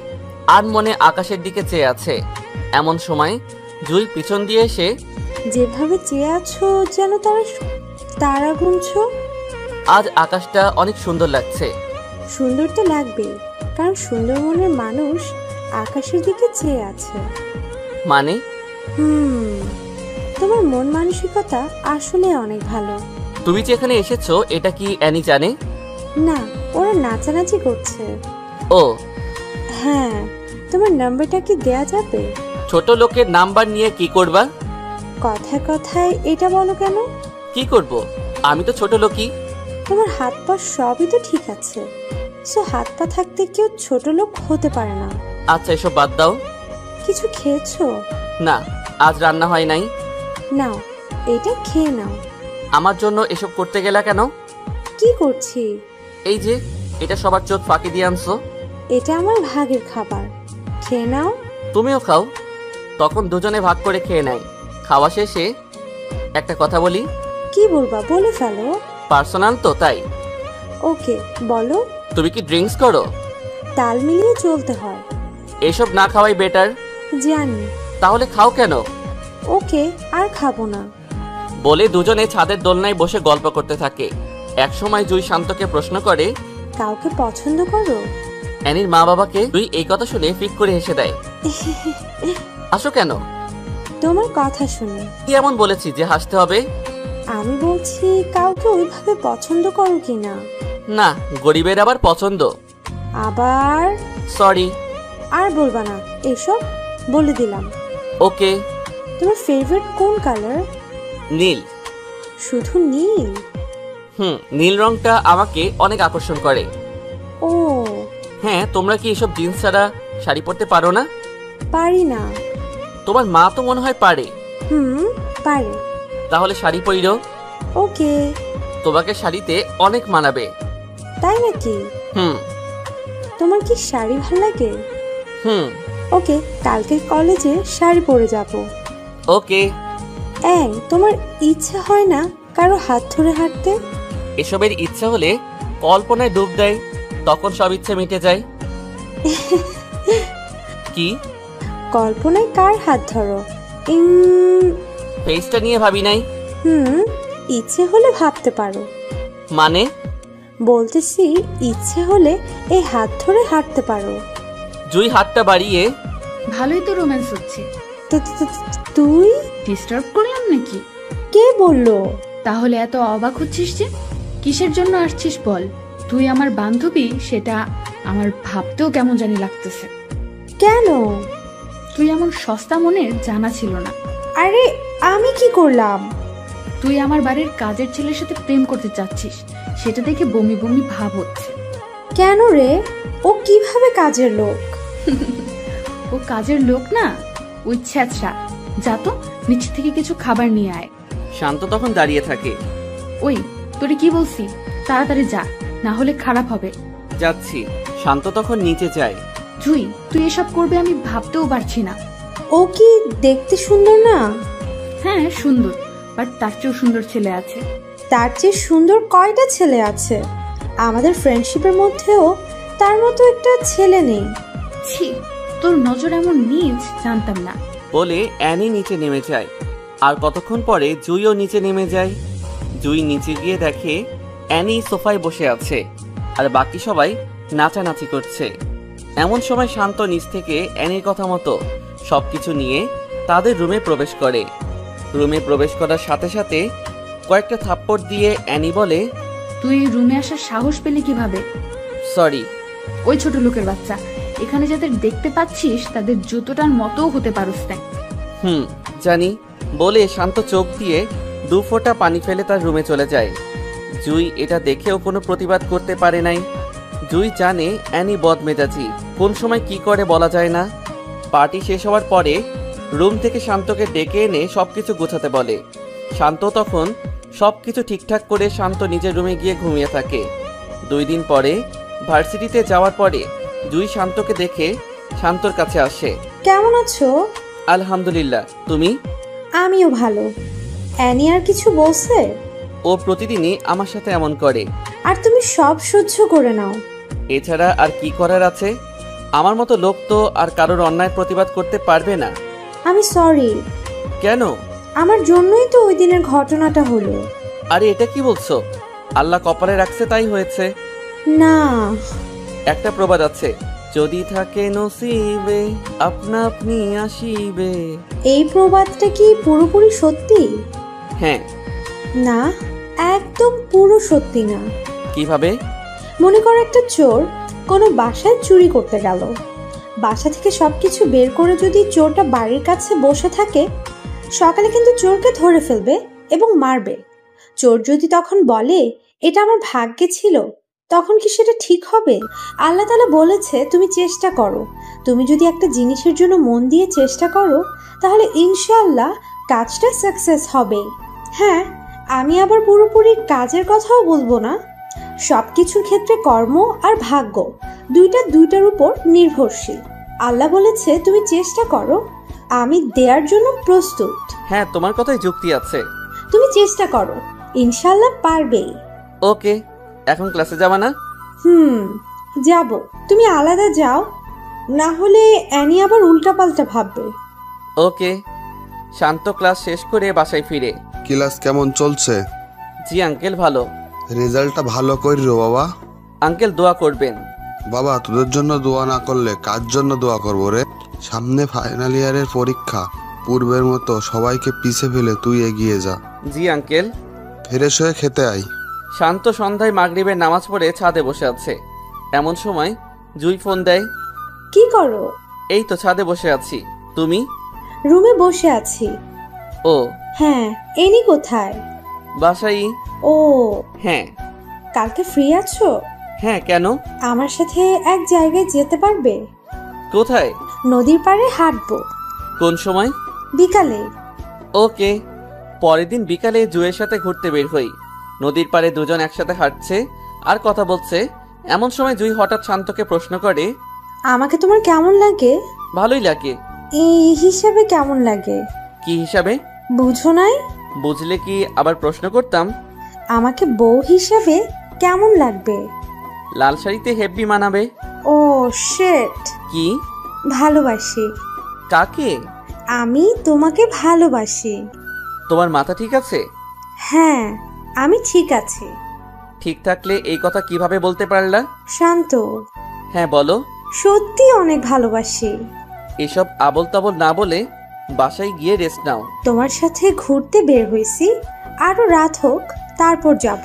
Speaker 2: আর মনে আকাশের দিকে চেয়ে আছে। এমন সময় জুই পিছন দিয়ে এসে,
Speaker 6: যেভাবে চেয়ে আছো যেন তারা গুনছো।
Speaker 2: আজ আকাশটা অনেক সুন্দর লাগছে।
Speaker 6: সুন্দর তো লাগবে, কারণ সুন্দর মনের মানুষ আকাশের দিকে চেয়ে আছে।
Speaker 2: মানে?
Speaker 6: তোমার মন মানসিকতা আসলে অনেক ভালো।
Speaker 2: তুমি যে এখানে এসেছো এটা কি অ্যানি জানে?
Speaker 6: না, ওরা নাচানাচি করছে।
Speaker 2: ও
Speaker 6: হ্যাঁ, তোমার নাম্বারটা কি দেয়া যাবে?
Speaker 2: ছোট লোকের নাম্বার নিয়ে কি করবা?
Speaker 6: কথায় কথায় এটা বলো কেন?
Speaker 2: কি করব, আমি তো ছোট লোকই।
Speaker 6: তোমার হাত পা সবই তো ঠিক আছে, সো হাত পা থাকতে কেউ ছোট লোক হতে পারে না।
Speaker 2: আচ্ছা এসব বাদ দাও।
Speaker 6: কিছু খেয়েছো?
Speaker 2: না, আজ রান্না হয় নাই।
Speaker 6: নাও, এটা খেয়ে নাও।
Speaker 2: আমার জন্য এসব করতে গেলা কেন?
Speaker 6: কি করছি?
Speaker 2: এই যে এটা সবার চোখ ফাঁকি দিয়ে আনছো।
Speaker 6: এটা আমার ভাগের খাবার, খেয়ে নাও।
Speaker 2: তুমিও খাও। তখন দুজনে ভাগ করে খেয়ে নেয়। খাওয়া শেষে একটা কথা বলি।
Speaker 6: কি বলবা? বলে ফেলো।
Speaker 2: পার্সোনাল তো, তাই।
Speaker 6: ওকে, বলো।
Speaker 2: তুমি কি ড্রিঙ্কস করো?
Speaker 6: তাল মিলিয়ে চলতে হয়।
Speaker 2: এসব না খাওয়াই বেটার।
Speaker 6: জানি।
Speaker 2: তাহলে খাও কেন?
Speaker 6: ওকে, আর খাবো না।
Speaker 2: বলে দুজনে ছাদের দোলনায় বসে গল্প করতে থাকে। একসময় জুই শান্তকে প্রশ্ন করে,
Speaker 6: কাউকে পছন্দ করো?
Speaker 2: অ্যানির মা বাবাকে জুই এই কথা শুনে ফিক করে হেসে দেয়। আসো কেন?
Speaker 6: তোমার কথা শুনে।
Speaker 2: কি এমন বলেছি যে হাসতে হবে?
Speaker 6: আমি বলছি কাউকে ওইভাবে পছন্দ করো কিনা।
Speaker 2: না, গরিবের আবার পছন্দ।
Speaker 6: আবার?
Speaker 2: সরি।
Speaker 6: আর বলবা না এসব, বলে দিলাম।
Speaker 2: ওকে।
Speaker 6: তোমার ফেভারিট কোন কালার?
Speaker 2: নীল।
Speaker 6: শুধু নীল?
Speaker 2: নীল রংটা আমাকে অনেক আকর্ষণ করে।
Speaker 6: ও
Speaker 2: হ্যাঁ, তোমরা কি এসব জিন্স ছাড়া শাড়ি পরতে পারো না?
Speaker 6: পারি না।
Speaker 2: তোমার মা তো মনে হয় পারে।
Speaker 6: পারে।
Speaker 2: তাহলে শাড়ি পরিরো।
Speaker 6: ওকে।
Speaker 2: তোমাকে শাড়িতে অনেক মানাবে।
Speaker 6: তাই নাকি? তোমার কি শাড়ি ভাল লাগে? ওকে, কালকে কলেজে শাড়ি পরে যাব।
Speaker 2: ওকে।
Speaker 6: তোমার ইচ্ছা হয় না কারো হাত ধরে হাঁটতে?
Speaker 2: এসবের ইচ্ছা হলে কল্পনায় ডুব দেয়, তখন সব ইচ্ছে মিটে যায়। কি?
Speaker 6: কল্পনায় কার হাত ধরো?
Speaker 2: ফেসটা নিয়ে ভাবি নাই।
Speaker 6: ইচ্ছে হলে ভাবতে পারো।
Speaker 2: মানে?
Speaker 6: বলতেছি ইচ্ছে হলে এই হাত ধরে হাঁটতে পারো।
Speaker 2: জুই হাতটা বাড়িয়ে,
Speaker 8: ভালোই তো রোম্যান্স হচ্ছে।
Speaker 6: তুই
Speaker 8: ডিস্টার্ব করলাম নাকি?
Speaker 6: কে বললো?
Speaker 8: তাহলে এত অবাক হচ্ছিস যে? কিসের জন্য আসছিস বল? তুই আমার বান্ধবী, সেটা আমার ভাবতেও কেমন জানি লাগতেছে।
Speaker 6: কেন?
Speaker 8: তুই এমন সস্তা মনের জানা ছিল না।
Speaker 6: আরে আমি কি করলাম?
Speaker 8: তুই আমার বাড়ির কাজের ছেলের সাথে প্রেম করতে চাচ্ছিস, সেটা দেখে বমি বমি ভাব হচ্ছে।
Speaker 6: কেন রে? ও কিভাবে কাজের লোক?
Speaker 8: ও কাজের লোক না, ওই ছ্যাঁচড়া। যা তো নিচে থেকে কিছু খাবার নিয়ে আয়।
Speaker 2: শান্ত তখন দাঁড়িয়ে থাকে।
Speaker 8: ওই তোরে কি বলছি, তাড়াতাড়ি যা, না হলে খারাপ হবে।
Speaker 2: যাচ্ছি। শান্ত তখন নিচে যায়।
Speaker 8: জুই, তুই এসব করবে আমি ভাবতেও পারছি না।
Speaker 6: ও কি দেখতে সুন্দর না?
Speaker 8: হ্যাঁ সুন্দর, বাট তার চেয়েও সুন্দর ছেলে আছে।
Speaker 6: তার চেয়ে সুন্দর কয়টা ছেলে আছে? আমাদের ফ্রেন্ডশিপের মধ্যেও তার মতো একটা ছেলে নেই।
Speaker 8: ছি, তোর নজর এমন নিজ জানতাম না।
Speaker 2: বলে অ্যানি নিচে নেমে যায়। আর কতক্ষণ পরে জুইও নিচে নেমে যায়। জুই নিচে গিয়ে দেখে অ্যানি সোফায় বসে আছে আর বাকি সবাই নাচানাচি করছে। এমন সময় শান্ত নিচ থেকে অ্যানির কথা মতো সবকিছু নিয়ে তাদের রুমে প্রবেশ করে। রুমে প্রবেশ করার সাথে সাথে কয়েকটা থাপ্পড় দিয়ে অ্যানি বলে,
Speaker 8: তুই রুমে আসার সাহস পেলি কিভাবে?
Speaker 2: সরি।
Speaker 8: ওই ছোট লোকের বাচ্চা, এখানে যাদের দেখতে পাচ্ছিস তাদের জুতোটার মতো হতে পারস না।
Speaker 2: জানি। বলে শান্ত চোখ দিয়ে 2 ফোঁটা পানি ফেলে তার রুমে চলে যায়। জুই এটা দেখেও কোনো প্রতিবাদ করতে পারে নাই। জুই জানে অ্যানি বদমেজাজি, কোন সময় কি করে বলা যায় না। পার্টি শেষ হওয়ার পরে রুম থেকে শান্তকে ডেকে এনে সবকিছু গোছাতে বলে। শান্ত তখন সবকিছু ঠিকঠাক করে শান্ত নিজের রুমে গিয়ে ঘুমিয়ে থাকে। 2 দিন পরে ভার্সিটিতে যাওয়ার পরে জুই শান্তকে দেখে শান্তর কাছে আসে।
Speaker 6: কেমন আছো?
Speaker 2: আলহামদুলিল্লাহ, তুমি?
Speaker 6: আমিও ভালো। অ্যানি আর কিছু বলছে?
Speaker 2: ও প্রতিদিনই আমার সাথে এমন করে।
Speaker 6: আর তুমি সব সহ্য করে নাও?
Speaker 2: এছাড়া আর কি করার আছে? আমার মতো লোক তো আর কারোর অন্যায় প্রতিবাদ করতে পারবে না।
Speaker 6: আমি সরি।
Speaker 2: কেন?
Speaker 6: আমার জন্যই তো ওই দিনের ঘটনাটা হলো।
Speaker 2: আরে এটা কি বলছো? আল্লাহ কপালে রাখছে তাই হয়েছে।
Speaker 6: না,
Speaker 2: একটা প্রবাদ আছে, যদি থাকে নসিবে আপনা আপনি আসিবে।
Speaker 6: এই প্রবাদটা কি পুরোপুরি সত্যি?
Speaker 2: হ্যাঁ।
Speaker 6: না, একদম পুরো সত্যি না।
Speaker 2: কিভাবে?
Speaker 6: মনে করো একটা চোর কোনো বাসায় চুরি করতে গেল। বাসা থেকে সবকিছু বের করে যদি চোরটা বাড়ির কাছে বসে থাকে, সকালে কিন্তু চোরকে ধরে ফেলবে এবং মারবে। চোর যদি তখন বলে এটা আমার ভাগ্যে ছিল, তখন কি সেটা ঠিক হবে? আল্লাহ তাআলা বলেছে তুমি চেষ্টা করো। তুমি যদি একটা জিনিসের জন্য মন দিয়ে চেষ্টা করো তাহলে ইনশাআল্লাহ কাজটা সাকসেস হবে। হ্যাঁ, আমি আবার পুরোপুরি কাজের কথাও বলবো না। সব কিছুর ক্ষেত্রে কর্ম আর ভাগ্য দুইটার উপর নির্ভরশীল। আল্লাহ বলেছে তুমি চেষ্টা করো, আমি দেওয়ার জন্য প্রস্তুত।
Speaker 2: হ্যাঁ, তোমার কথাই যুক্তি আছে।
Speaker 6: তুমি চেষ্টা করো, ইনশাআল্লাহ পারবেই।
Speaker 2: ওকে, এখন ক্লাসে যাবা না?
Speaker 6: যাব। তুমি আলাদা যাও, না হলে অ্যানি আবার উল্টাপাল্টা ভাববে।
Speaker 2: ওকে। শান্ত ক্লাস শেষ করে বাসায় ফিরে।
Speaker 9: ক্লাস কেমন চলছে?
Speaker 2: জি আঙ্কেল, ভালো।
Speaker 9: রেজাল্টটা ভালো করিও বাবা।
Speaker 2: আঙ্কেল দোয়া করবেন।
Speaker 9: বাবা, তোদের জন্য দোয়া না করলে কার জন্য দোয়া করবো রে? সামনে ফাইনাল ইয়ারের পরীক্ষা, পূর্বের মতো সবাইকে পিছে ফেলে তুই এগিয়ে যা।
Speaker 2: জি আঙ্কেল।
Speaker 9: ফ্রেশ হয়ে খেতে আয়।
Speaker 2: শান্ত সন্ধ্যায় মাগরিবের নামাজ পড়ে ছাদে বসে আছে। এমন সময় জুই ফোন দেয়।
Speaker 6: কি করো?
Speaker 2: এই তো ছাদে বসে আছি। তুমি?
Speaker 6: রুমে বসে আছি।
Speaker 2: ও
Speaker 6: হ্যাঁ, এনি কোথায়?
Speaker 2: বাসাই।
Speaker 6: ও
Speaker 2: হ্যাঁ।
Speaker 6: কালকে ফ্রি আছো?
Speaker 2: হ্যাঁ, কেন?
Speaker 6: আমার সাথে এক জায়গায় যেতে পারবে?
Speaker 2: কোথায়?
Speaker 6: নদীর পাড়ে হাঁটবো।
Speaker 2: কোন সময়?
Speaker 6: বিকালে।
Speaker 2: ওকে। পরের দিন বিকালে জুয়ের সাথে ঘুরতে বের হই। নদীর পাড়ে দুজন একসাথে হাঁটছে আর কথা বলছে। এমন সময় জুই হঠাৎ শান্তকে প্রশ্ন করে,
Speaker 6: আমাকে তোমার কেমন লাগে?
Speaker 2: ভালোই লাগে।
Speaker 6: এই হিসাবে কেমন লাগে?
Speaker 2: কি হিসাবে?
Speaker 6: বুঝো নাই?
Speaker 2: বুঝলে কি আবার প্রশ্ন করতাম?
Speaker 6: আমাকে বউ হিসাবে কেমন লাগবে?
Speaker 2: লাল শাড়িতে হেব্বি মানাবে।
Speaker 6: ও শিট।
Speaker 2: কি?
Speaker 6: ভালোবাসি।
Speaker 2: কাকে?
Speaker 6: আমি তোমাকে ভালোবাসি।
Speaker 2: তোমার মাথা ঠিক আছে?
Speaker 6: হ্যাঁ, আমি ঠিক আছি।
Speaker 2: ঠিক থাকলে এই কথা কিভাবে বলতে পারলা?
Speaker 6: শান্ত।
Speaker 2: হ্যাঁ বলো।
Speaker 6: সত্যি অনেক ভালোবাসি।
Speaker 2: এসব আবল তাবল না বলে বাসায় গিয়ে রেস্ট নাও।
Speaker 6: তোমার সাথে ঘুরতে বের হইছি, আরো রাত হোক তারপর যাব।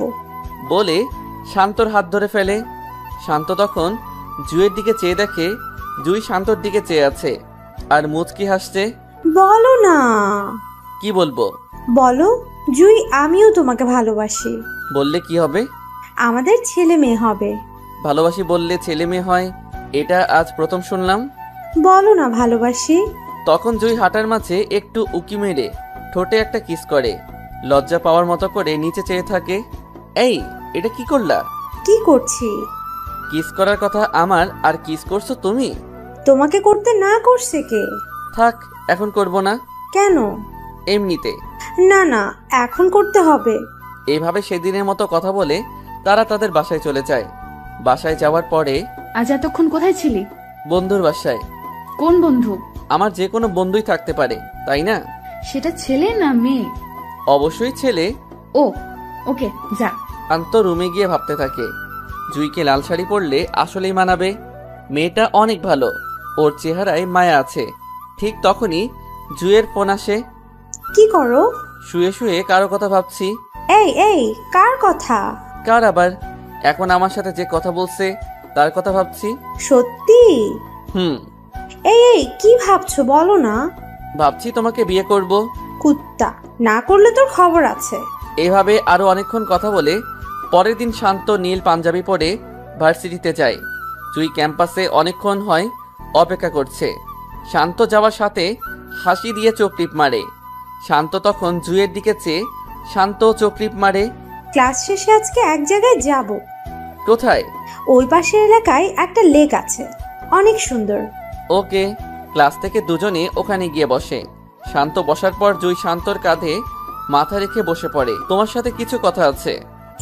Speaker 2: বলে শান্তর হাত ধরে ফেলে। শান্ত তখন জুয়ের দিকে চেয়ে দেখে জুই শান্তর দিকে চেয়ে আছে আর মুচকি হাসছে।
Speaker 6: বলো না।
Speaker 2: কি বলবো?
Speaker 6: বলো, জুই আমিও তোমাকে ভালোবাসি।
Speaker 2: বললে কি হবে?
Speaker 6: আমাদের ছেলে মেয়ে হবে।
Speaker 2: ভালোবাসি বললে ছেলে মেয়ে হয়, এটা আজ প্রথম শুনলাম।
Speaker 6: বলো না ভালোবাসি।
Speaker 2: তখন জুই হাঁটার মাঝে একটু উকি মেরে ঠোঁটে একটা কিস করে লজ্জা পাওয়ার মতো করে নিচে চেয়ে থাকে। এই, এটা কি করলা?
Speaker 6: কি করছি?
Speaker 2: কিস করার কথা আমার, আর কিস করছো তুমি?
Speaker 6: তোমাকে করতে না করছে কে?
Speaker 2: থাক, এখন করব না।
Speaker 6: কেন?
Speaker 2: এমনিতে।
Speaker 6: না না, এখন করতে হবে।
Speaker 2: এইভাবে সেদিনের মতো কথা বলে তারা তাদের বাসায় চলে যায়। বাসায় যাওয়ার পরে,
Speaker 8: আজ এতক্ষণ কোথায় ছিলি?
Speaker 2: বন্ধুর বাসায়।
Speaker 8: কোন বন্ধু?
Speaker 2: আমার যে কোনো বন্ধুই থাকতে পারে, তাই না?
Speaker 8: সেটা ছেলে না মেয়ে?
Speaker 2: অবশ্যই ছেলে।
Speaker 8: ও ওকে, যা।
Speaker 2: শান্ত রুমে গিয়ে ভাবতে থাকে, জুইকে লাল শাড়ি পরলে আসলেই মানাবে। মেয়েটা অনেক ভালো, ওর চেহারায় মায়া আছে। ঠিক তখনই জুয়ের ফোন আসে।
Speaker 6: কি করো?
Speaker 2: শুয়ে শুয়ে কারো কথা ভাবছি।
Speaker 6: এই এই, কার কথা?
Speaker 2: কার আবার? এখন আমার সাথে যে কথা বলছে তার কথা ভাবছি।
Speaker 6: সত্যি? এই এই, কি ভাবছো বলো না।
Speaker 2: ভাবছি তোমাকে বিয়ে করব।
Speaker 6: কুত্তা, না করলে তোর খবর আছে।
Speaker 2: এভাবে আরো অনেকক্ষণ কথা বলে পরের দিন শান্ত নীল পাঞ্জাবি পরে ভার্সিটিতে যায়। জুই ক্যাম্পাসে অনেকক্ষণ হয় অপেক্ষা করছে। শান্ত যাওয়ার সাথে হাসি দিয়ে চোখ টিপ মারে। শান্ত তখন জুইয়ের দিকে চেয়ে শান্ত চোখ টিপ মারে।
Speaker 6: ক্লাস শেষে আজকে এক জায়গায় যাব।
Speaker 2: কোথায়?
Speaker 6: ওই পাশের এলাকায় একটা লেক আছে, অনেক সুন্দর।
Speaker 2: ওকে। ক্লাস থেকে দুজনে ওখানে গিয়ে বসে। শান্ত বসার পর জুই শান্তর কাঁধে মাথা রেখে বসে পড়ে। তোমার সাথে কিছু কথা আছে।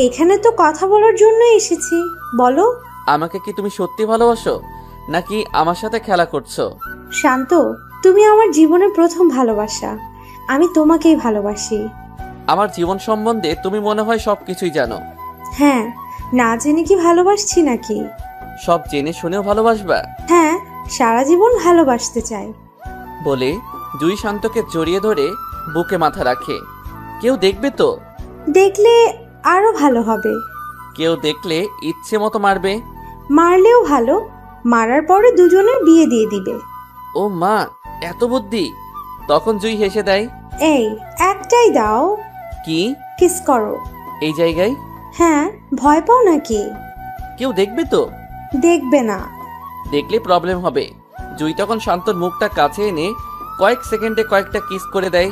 Speaker 6: এখানে তো কথা বলার জন্য এসেছি, বলো।
Speaker 2: আমাকে কি তুমি সত্যি ভালোবাসো নাকি আমার সাথে খেলা করছো?
Speaker 6: শান্ত, তুমি আমার জীবনের প্রথম ভালোবাসা। আমি তোমাকেই ভালোবাসি।
Speaker 2: আমার জীবন সম্বন্ধে তুমি মনে হয় সবকিছুই জানো।
Speaker 6: হ্যাঁ, না জেনে কি ভালোবাসছি নাকি?
Speaker 2: সব জেনে শুনেও ভালোবাসবা?
Speaker 6: হ্যাঁ, সারা জীবন ভালোবাসতে চাই।
Speaker 2: বলে জুই শান্তকে জড়িয়ে ধরে বুকে মাথা রাখে। কেউ দেখবে তো?
Speaker 6: দেখলে আরো ভালো হবে।
Speaker 2: কেউ দেখলে ইচ্ছে মতো মারবে।
Speaker 6: মারলেও ভালো, মারার পরে দুজনের বিয়ে দিয়ে দিবে।
Speaker 2: ও মা, এত বুদ্ধি! তখন জুই হেসে দেয়।
Speaker 6: এই, একটাই দাও।
Speaker 2: কি?
Speaker 6: কিস করো।
Speaker 2: এই জায়গায়?
Speaker 6: হ্যাঁ, ভয় পাও নাকি?
Speaker 2: কেউ দেখবে তো?
Speaker 6: দেখবে না।
Speaker 2: দেখলে প্রবলেম হবে। জুই তখন শান্তর মুখটা কাছে এনে কয়েক সেকেন্ডে কয়েকটা কিস করে দেয়।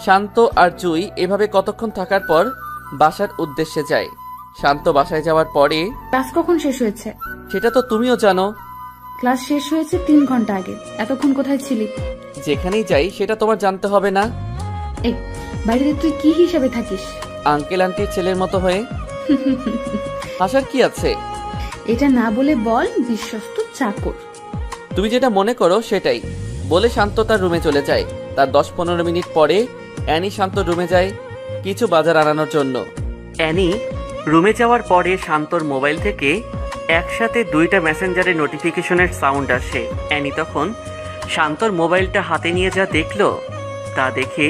Speaker 2: শান্ত আর জুই এভাবে কতক্ষণ থাকার পর বাসার উদ্দেশ্যে যায়। শান্ত বাসায় যাওয়ার পরে
Speaker 8: ক্লাস কখন শেষ হয়েছে?
Speaker 2: সেটা তো তুমিও জানো।
Speaker 8: ক্লাস শেষ হয়েছে 3 ঘন্টা আগে। এতক্ষণ কোথায় ছিলি?
Speaker 2: যেখানেই যাই সেটা তোমার জানতে হবে না?
Speaker 8: এই বাড়িতে তুই কি হিসাবে থাকিস?
Speaker 2: আঙ্কেল আন্টির ছেলের মতো হয়ে। হাসার কি আছে?
Speaker 8: এটা না বলে বল বিশ্বস্ত চাকর।
Speaker 2: তুমি যেটা মনে করো সেটাই বলে শান্ত তার রুমে চলে যায়। তার 10-15 মিনিট পরে অ্যানি শান্ত রুমে যায় কিছু বাজার আনানোর জন্য। অ্যানি রুমে যাওয়ার পরে শান্তর মোবাইল থেকে একসাথে 2টা মেসেঞ্জারের নোটিফিকেশনের সাউন্ড আসে। অ্যানি তখন শান্তর মোবাইলটা হাতে নিয়ে যা দেখলো তা দেখে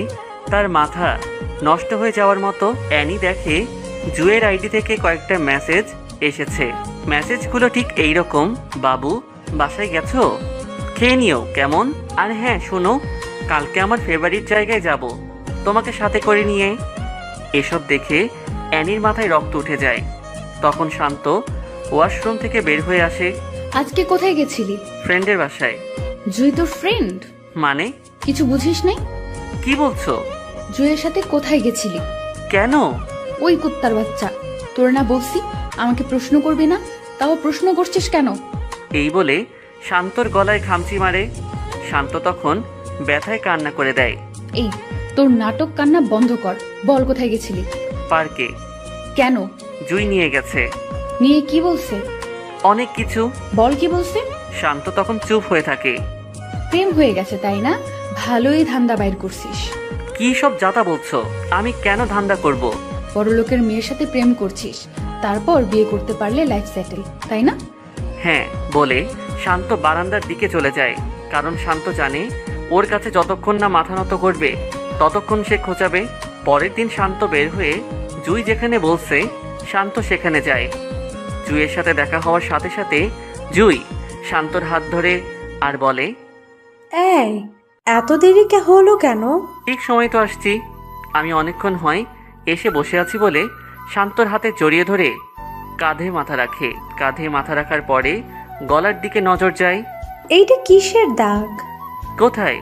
Speaker 2: তার মাথা নষ্ট হয়ে যাওয়ার মতো। অ্যানি দেখে জুয়ের আইডি থেকে কয়েকটা মেসেজ এসেছে। মেসেজগুলো ঠিক এইরকম: বাবু বাসায় গেছো? খেয়ে নিও কেমন? আর হ্যাঁ শোনো, কালকে আমার ফেভারিট জায়গায় যাব, তোমাকে সাথে করে নিয়ে। এসব দেখে অ্যানির মাথায় রক্ত উঠে যায়। তখন শান্ত ওয়াশরুম থেকে বের হয়ে আসে।
Speaker 8: আজকে কোথায় গেছিলি?
Speaker 2: ফ্রেন্ডের বাসায়।
Speaker 8: জুই তোর ফ্রেন্ড?
Speaker 2: মানে
Speaker 8: কিছু বুঝিস নাই?
Speaker 2: কি বলছো?
Speaker 8: জুইয়ের সাথে কোথায় গেছিলি?
Speaker 2: কেন?
Speaker 8: ওই কুত্তার বাচ্চা, তোর না বলছি আমাকে প্রশ্ন করবি না, তাও প্রশ্ন করছিস কেন?
Speaker 2: এই বলে শান্তর গলায় খামচি মারে। শান্ত তখন ব্যথায় কান্না করে দেয়।
Speaker 8: এই তোর নাটক কান্না বন্ধ কর, বল কোথায় গেছিলি?
Speaker 2: পার্কে।
Speaker 8: কেন?
Speaker 2: জুই নিয়ে গেছে।
Speaker 8: নিয়ে কি বলছে?
Speaker 2: অনেক কিছু।
Speaker 8: বল কি বলছে?
Speaker 2: শান্ত তখন চুপ হয়ে থাকে।
Speaker 8: প্রেম হয়ে গেছে তাই না? ভালোই ধান্দা বাইর করছিস।
Speaker 2: কি সব যাতা বলছো? আমি কেন ধান্দা করব?
Speaker 8: বড় লোকের মেয়ের সাথে প্রেম করছিস, তারপর বিয়ে করতে পারলে লাইফ সেটেল, তাই না?
Speaker 2: হ্যাঁ বলে শান্ত বারান্দার দিকে চলে যায়। কারণ শান্ত জানে ওর কাছে যতক্ষণ না মাথা নত করবে ততক্ষণ সে খোঁচাবে। পরের দিন শান্ত বের হয়ে জুই যেখানে বলছে শান্ত সেখানে যায়। জুইয়ের সাথে দেখা হওয়ার সাথে সাথে জুই শান্তর হাত ধরে আর বলে,
Speaker 6: এই এত দেরি হলো কেন?
Speaker 2: ঠিক সময় তো আসছি। আমি অনেকক্ষণ হয় এসে বসে আছি বলে শান্তর হাতে জড়িয়ে ধরে কাঁধে মাথা রাখে। কাঁধে মাথা রাখার পরে গলার দিকে নজর যায়।
Speaker 6: এইটা কিসের দাগ?
Speaker 2: কোথায়?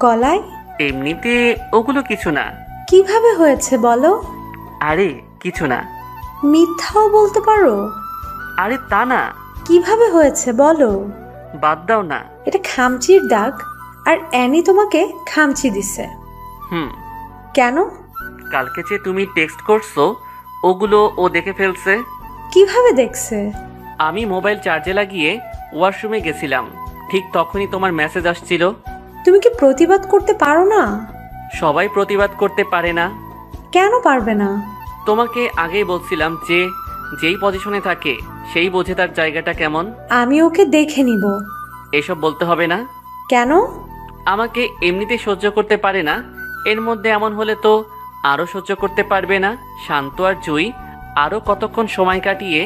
Speaker 6: গলায়।
Speaker 2: এমনিতে ওগুলো কিছু না।
Speaker 6: কিভাবে হয়েছে বলো?
Speaker 2: আরে কিছু না।
Speaker 6: মিথ্যাও বলতে পারো?
Speaker 2: আরে তা না।
Speaker 6: কিভাবে হয়েছে বলো?
Speaker 2: বাদ দাও না।
Speaker 6: এটা খামচির দাগ, আর অ্যানি তোমাকে খামচি দিছে। কেন?
Speaker 2: কালকে যে তুমি টেক্সট করছো ওগুলো ও দেখে ফেলছে।
Speaker 6: কিভাবে দেখছে?
Speaker 2: আমি মোবাইল চার্জে লাগিয়ে ওয়াশরুমে গেছিলাম, ঠিক তখনই তোমার মেসেজ আসছিল।
Speaker 6: তুমি কি প্রতিবাদ করতে পারো না?
Speaker 2: সবাই প্রতিবাদ করতে পারে না।
Speaker 6: কেন পারবে না?
Speaker 2: তোমাকে আগেই বলছিলাম যে যেই পজিশনে থাকে সেই বোঝে তার জায়গাটা কেমন।
Speaker 6: আমি ওকে দেখে নিব।
Speaker 2: এসব বলতে হবে না।
Speaker 6: কেন?
Speaker 2: আমাকে এমনিতে সহ্য করতে পারে না, এর মধ্যে এমন হলে তো আরো সহ্য করতে পারবে না। শান্ত আর জুই আরো কতক্ষণ সময় কাটিয়ে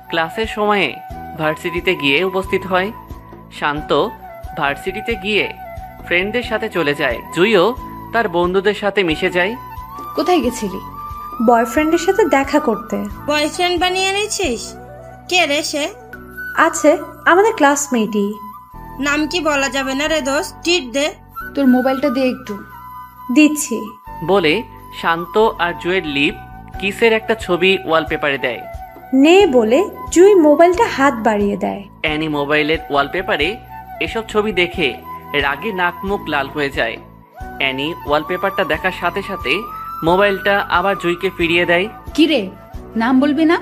Speaker 2: ক্লাসের সময়ে ভার্সিটিতে গিয়ে উপস্থিত হয়। শান্ত ভার্সিটিতে গিয়ে ফ্রেন্ডদের সাথে চলে যায়। জুইও তার বন্ধুদের সাথে মিশে যায়।
Speaker 8: কোথায় গেছিলি?
Speaker 6: বয়ফ্রেন্ডের সাথে দেখা করতে।
Speaker 7: বয়ফ্রেন্ড বানিয়ে নিয়েছিস? কে রে সে?
Speaker 6: আছে, আমাদের ক্লাসমেটই।
Speaker 7: নাম কি বলা যাবে না রে দোস্ত, টিট দে।
Speaker 8: তোর মোবাইলটা দে একটু।
Speaker 6: দিচ্ছি।
Speaker 2: বলে শান্ত আর জুয়ের লিপ কিসের একটা ছবি ওয়ালপেপারে দেয়।
Speaker 6: নে বলে জুই মোবাইলটা হাত বাড়িয়ে দেয়।
Speaker 2: অ্যানি মোবাইলের ওয়ালপেপারে এসব ছবি দেখে রাগে নাক মুখ লাল হয়ে যায়। অ্যানি ওয়ালপেপারটা দেখার সাথে সাথে মোবাইলটা আবার জুইকে ফিরিয়ে দেয়।
Speaker 8: কিরে, নাম বলবি না?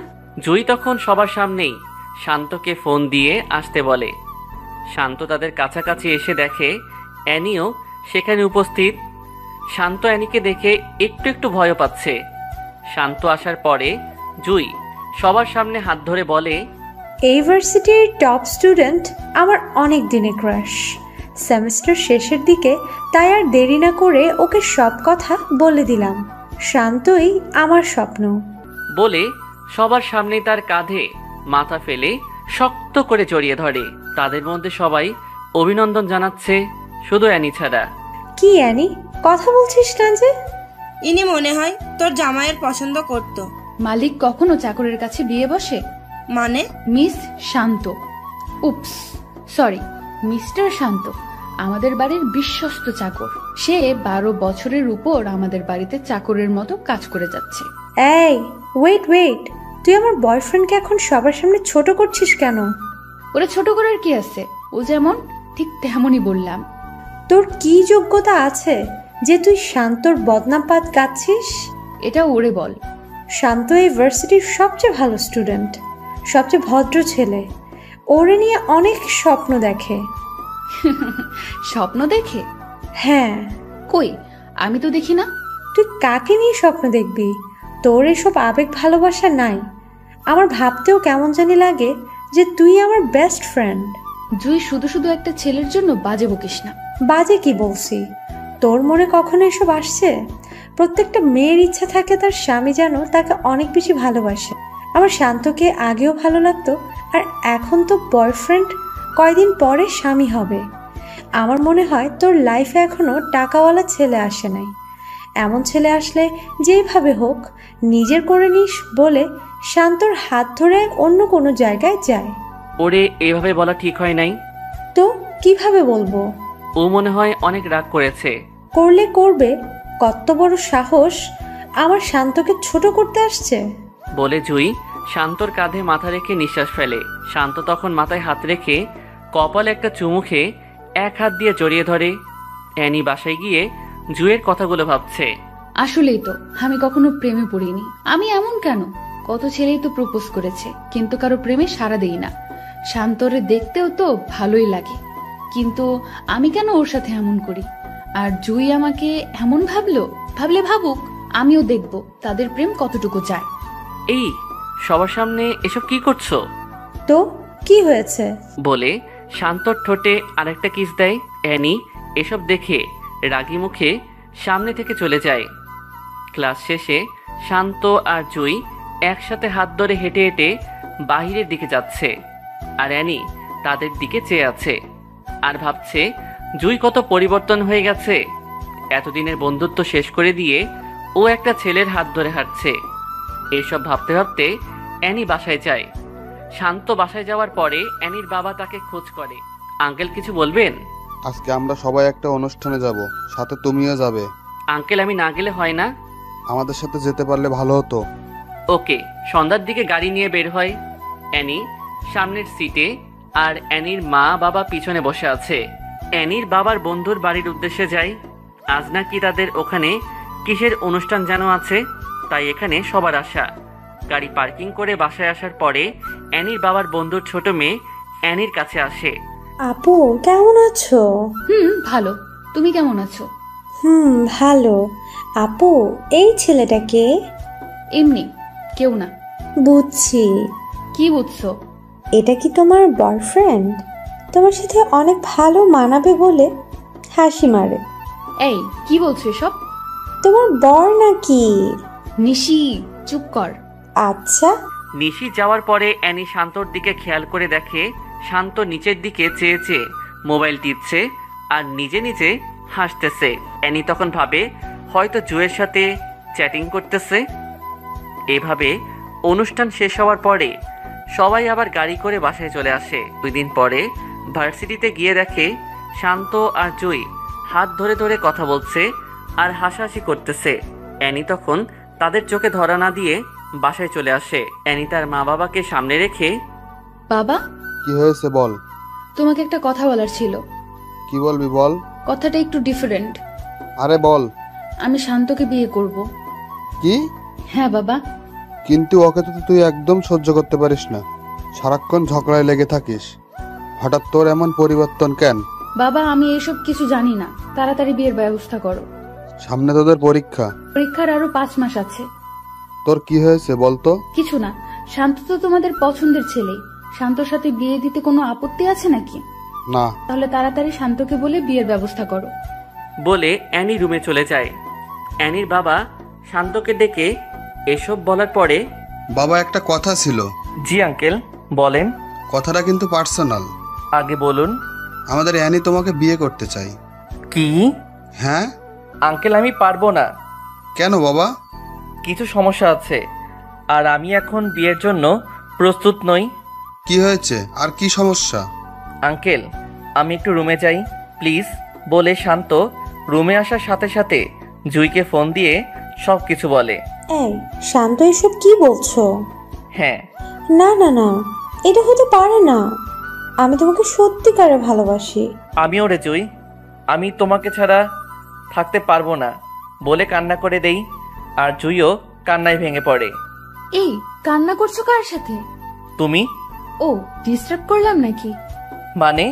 Speaker 2: জুই তখন সবার সামনেই শান্তকে ফোন দিয়ে আসতে বলে। শান্ত তাদের কাছাকাছি এসে দেখে অ্যানিও সেখানে উপস্থিত। শান্ত অ্যানিকে দেখে একটু একটু ভয় পাচ্ছে। শান্ত আসার পরে জুই সবার সামনে হাত ধরে বলে,
Speaker 6: এই ভার্সিটির টপ স্টুডেন্ট আমার অনেক দিনের ক্রাশ। সেমিস্টার শেষের দিকে তাই আর দেরি না করে ওকে সব কথা বলে দিলাম। শান্তই আমার স্বপ্ন।
Speaker 2: বলে সবার সামনে তার কাঁধে মাথা ফেলে শক্ত করে জড়িয়ে ধরে। তাদের মধ্যে সবাই অভিনন্দন জানাচ্ছে, শুধু অ্যানি ছাড়া।
Speaker 6: কি অ্যানি, কথা বলছিস না যে?
Speaker 7: ইনি মনে হয় তোর জামাইয়ের পছন্দ করত।
Speaker 8: মালিক কখনো চাকরের কাছে বিয়ে বসে?
Speaker 7: মানে?
Speaker 8: মিস শান্ত, উপস সরি, মিস্টার শান্ত আমাদের বাড়ির বিশ্বস্ত চাকর। সে 12 বছরের উপর আমাদের বাড়িতে চাকরের মতো কাজ করে যাচ্ছে।
Speaker 6: এই ওয়েট, তুই আমার বয়ফ্রেন্ডকে এখন সবার সামনে ছোট করছিস কেন?
Speaker 8: ওরা ছোট করার কি আছে? ও যেমন ঠিক তেমনই বললাম।
Speaker 6: তোর কি যোগ্যতা আছে যে তুই শান্তর বদনাম গাচ্ছিস?
Speaker 8: এটা ওরে বল।
Speaker 6: শান্ত এই ভার্সিটির সবচেয়ে ভালো স্টুডেন্ট, সবচেয়ে ভদ্র ছেলে। ওরে নিয়ে অনেক স্বপ্ন দেখে।
Speaker 8: স্বপ্ন দেখে?
Speaker 6: হ্যাঁ।
Speaker 8: কই, আমি তো দেখি না।
Speaker 6: তুই কাকে নিয়ে স্বপ্ন দেখবি? তোর এসব আবেগ ভালোবাসা নাই। আমার ভাবতেও কেমন জানি লাগে যে তুই আমার বেস্ট ফ্রেন্ড।
Speaker 8: জুই, শুধু শুধু একটা ছেলের জন্য বাজে বকিস না।
Speaker 6: বাজে কি বলছি? তোর মনে কখনো এসব আসছে? প্রত্যেকটা মেয়ের ইচ্ছা থাকে তার স্বামী যেন তাকে অনেক বেশি ভালোবাসে। আমার শান্তকে আগেও ভালো লাগতো, আর এখন তো বয়ফ্রেন্ড, কয়দিন পরে স্বামী হবে। আমার মনে হয় তোর লাইফে এখনো টাকাওয়ালা ছেলে আসে নাই। এমন ছেলে আসলে যেইভাবে হোক নিজের করে নিস বলে শান্তর হাত ধরে অন্য কোনো জায়গায় যায়।
Speaker 2: ওরে এভাবে বলা ঠিক হয় নাই।
Speaker 6: তো কিভাবে বলবো?
Speaker 2: ও মনে হয় অনেক রাগ করেছে।
Speaker 6: করলে করবে, কত বড় সাহস আমার শান্তকে ছোট করতে আসছে।
Speaker 2: বলে জুই শান্তর কাঁধে মাথা রেখে নিঃশ্বাস ফেলে। শান্ত তখন মাথায় হাত রেখে কপালে একটা চুমু খেয়ে এক হাত দিয়ে জড়িয়ে ধরে। অ্যানি বাসায় গিয়ে জুইয়ের কথাগুলো ভাবছে।
Speaker 8: আসলেই তো আমি কখনো প্রেমে পড়িনি। আমি এমন কেন? কত ছেলেই তো প্রপোজ করেছে, কিন্তু কারো প্রেমে সাড়া দেই না। শান্তরে দেখতেও তো ভালোই লাগে, কিন্তু আমি কেন ওর সাথে এমন করি? আর জুই আমাকে এমন ভাবলে ভাবুক, আমিও দেখব তাদের প্রেম কতটুকু যায়।
Speaker 2: এই সবার সামনে এসব কি করছো?
Speaker 6: তো কি হয়েছে?
Speaker 2: বলে শান্তর ঠোঁটে আরেকটা কিস দেয়। অ্যানি এসব দেখে রাগী মুখে সামনে থেকে চলে যায়। ক্লাস শেষে শান্ত আর জুই একসাথে হাত ধরে হেঁটে হেঁটে বাহিরের দিকে যাচ্ছে, আর অ্যানি তাদের দিকে চেয়ে আছে আর ভাবছে জুই কত পরিবর্তন হয়ে গেছে। এতদিনের বন্ধুত্ব শেষ করে দিয়ে ও একটা ছেলের হাত ধরে হাঁটছে। এসব ভাবতে ভাবতে অ্যানি বাসায় যায়। শান্ত বাসায় যাওয়ার পরে অ্যানির বাবা তাকে খোঁজ করে। আঙ্কেল কিছু বলবেন?
Speaker 9: আজকে আমরা সবাই একটা অনুষ্ঠানে যাব, সাথে তুমিও যাবে।
Speaker 2: আঙ্কেল আমি না গেলে হয় না?
Speaker 9: আমাদের সাথে যেতে পারলে ভালো হতো।
Speaker 2: ওকে। সন্ধ্যার দিকে গাড়ি নিয়ে বের হয়। অ্যানি সামনের সিটে আর অ্যানির মা বাবা পিছনে বসে আছে। অ্যানির বাবার বন্ধুর বাড়ির উদ্দেশ্যে যায়। আজ নাকি তাদের ওখানে কিসের অনুষ্ঠান যেন আছে, তাই এখানে সবার আসা। গাড়ি পার্কিং করে বাসায় আসার পরে অ্যানির বাবার বন্ধুর ছোট মেয়ে অ্যানির কাছে আসে।
Speaker 6: আপু কেমন আছো?
Speaker 8: ভালো, তুমি কেমন আছো?
Speaker 6: ভালো। আপু এই ছেলেটাকে?
Speaker 8: এমনি কেউ না।
Speaker 6: বুঝছি।
Speaker 8: কি বুঝছো?
Speaker 6: এটা কি তোমার বয়ফ্রেন্ড? তোমার সাথে অনেক ভালো মানাবে বলে হাসি মারে।
Speaker 8: এই কি বলছো এসব?
Speaker 6: তোমার বর নাকি?
Speaker 8: নিশি চুপ কর।
Speaker 6: আচ্ছা।
Speaker 2: নিশি যাওয়ার পরে অ্যানি শান্তর দিকে খেয়াল করে দেখে শান্ত নিচের দিকে চেয়ে চেয়ে মোবাইল টিপছে আর নিজে নিজে হাসতেছে। অ্যানি তখন ভাবে হয়তো জুয়ের সাথে চ্যাটিং করতেছে। এভাবে অনুষ্ঠান শেষ হওয়ার পরে সবাই আবার গাড়ি করে বাসায় চলে আসে। 2 দিন পরে ভার্সিটিতে গিয়ে দেখে শান্ত আর জুই হাত ধরে ধরে কথা বলছে আর হাসাহাসি করতেছে। অ্যানি তখন তাদের চোখে ধরা না দিয়ে বাসায় চলে আসে। অ্যানি তার মা বাবাকে সামনে রেখে,
Speaker 8: বাবা
Speaker 9: কি হয়েছে বল।
Speaker 8: তোমাকে একটা কথা বলার ছিল।
Speaker 9: কি বলবি বল।
Speaker 8: কথাটা একটু ডিফারেন্ট।
Speaker 9: আরে বল।
Speaker 8: আমি শান্তকে বিয়ে করব।
Speaker 9: কি?
Speaker 8: হ্যাঁ বাবা।
Speaker 9: কিন্তু ওকে তো তুই একদম সহ্য করতে পারিস না, সারাক্ষণ ঝগড়ায় লেগে থাকিস। হঠাৎ তোর এমন পরিবর্তন কেন?
Speaker 8: বাবা আমি এসব কিছু জানি না, তাড়াতাড়ি বিয়ের ব্যবস্থা করো।
Speaker 9: সামনে তোদের পরীক্ষা।
Speaker 8: পরীক্ষার আরো 5 মাস আছে।
Speaker 9: তোর কি হয়েছে বলতো?
Speaker 8: কিছু না, শান্ত তো তোমাদের পছন্দের ছেলে। শান্তর সাথে বিয়ে দিতে কোনো আপত্তি আছে নাকি?
Speaker 9: না।
Speaker 8: তাহলে তাড়াতাড়ি শান্তকে বলে বিয়ের ব্যবস্থা করো।
Speaker 2: বলে অ্যানি রুমে চলে যায়। অ্যানির বাবা শান্তকে ডেকে এসব বলার পরে,
Speaker 9: বাবা একটা কথা ছিল।
Speaker 2: জি আঙ্কেল বলেন।
Speaker 9: কথাটা কিন্তু পার্সোনাল।
Speaker 2: আগে বলুন।
Speaker 9: আমাদের অ্যানি তোমাকে বিয়ে করতে চাই।
Speaker 2: কি?
Speaker 9: হ্যাঁ।
Speaker 2: আঙ্কেল আমি পারবো না।
Speaker 9: কেন বাবা?
Speaker 2: কিছু সমস্যা আছে। আর আমি এখন বিয়ের জন্য প্রস্তুত নই।
Speaker 9: কি হয়েছে, আর কি সমস্যা?
Speaker 2: আঙ্কেল, আমি একটু রুমে যাই প্লিজ, বলে শান্ত রুমে আসার সাথে সাথে জুইকে ফোন দিয়ে সব কিছু বলে।
Speaker 6: এই শান্ত, এসব কি বলছো?
Speaker 2: হ্যাঁ।
Speaker 6: না না না, এটা হতে পারে না। আমি তোমাকে সত্যিকারে ভালোবাসি।
Speaker 2: আমিও রে জুই, আমি তোমাকে ছাড়া থাকতে পারবো না বলে কান্না করে দেই, আর জুইও কান্নায় ভেঙে পড়ে।
Speaker 8: এই কান্না করছো কার সাথে?
Speaker 2: তুমি?
Speaker 8: ও, ডিস্টার্ব করলাম নাকি?
Speaker 2: মানে?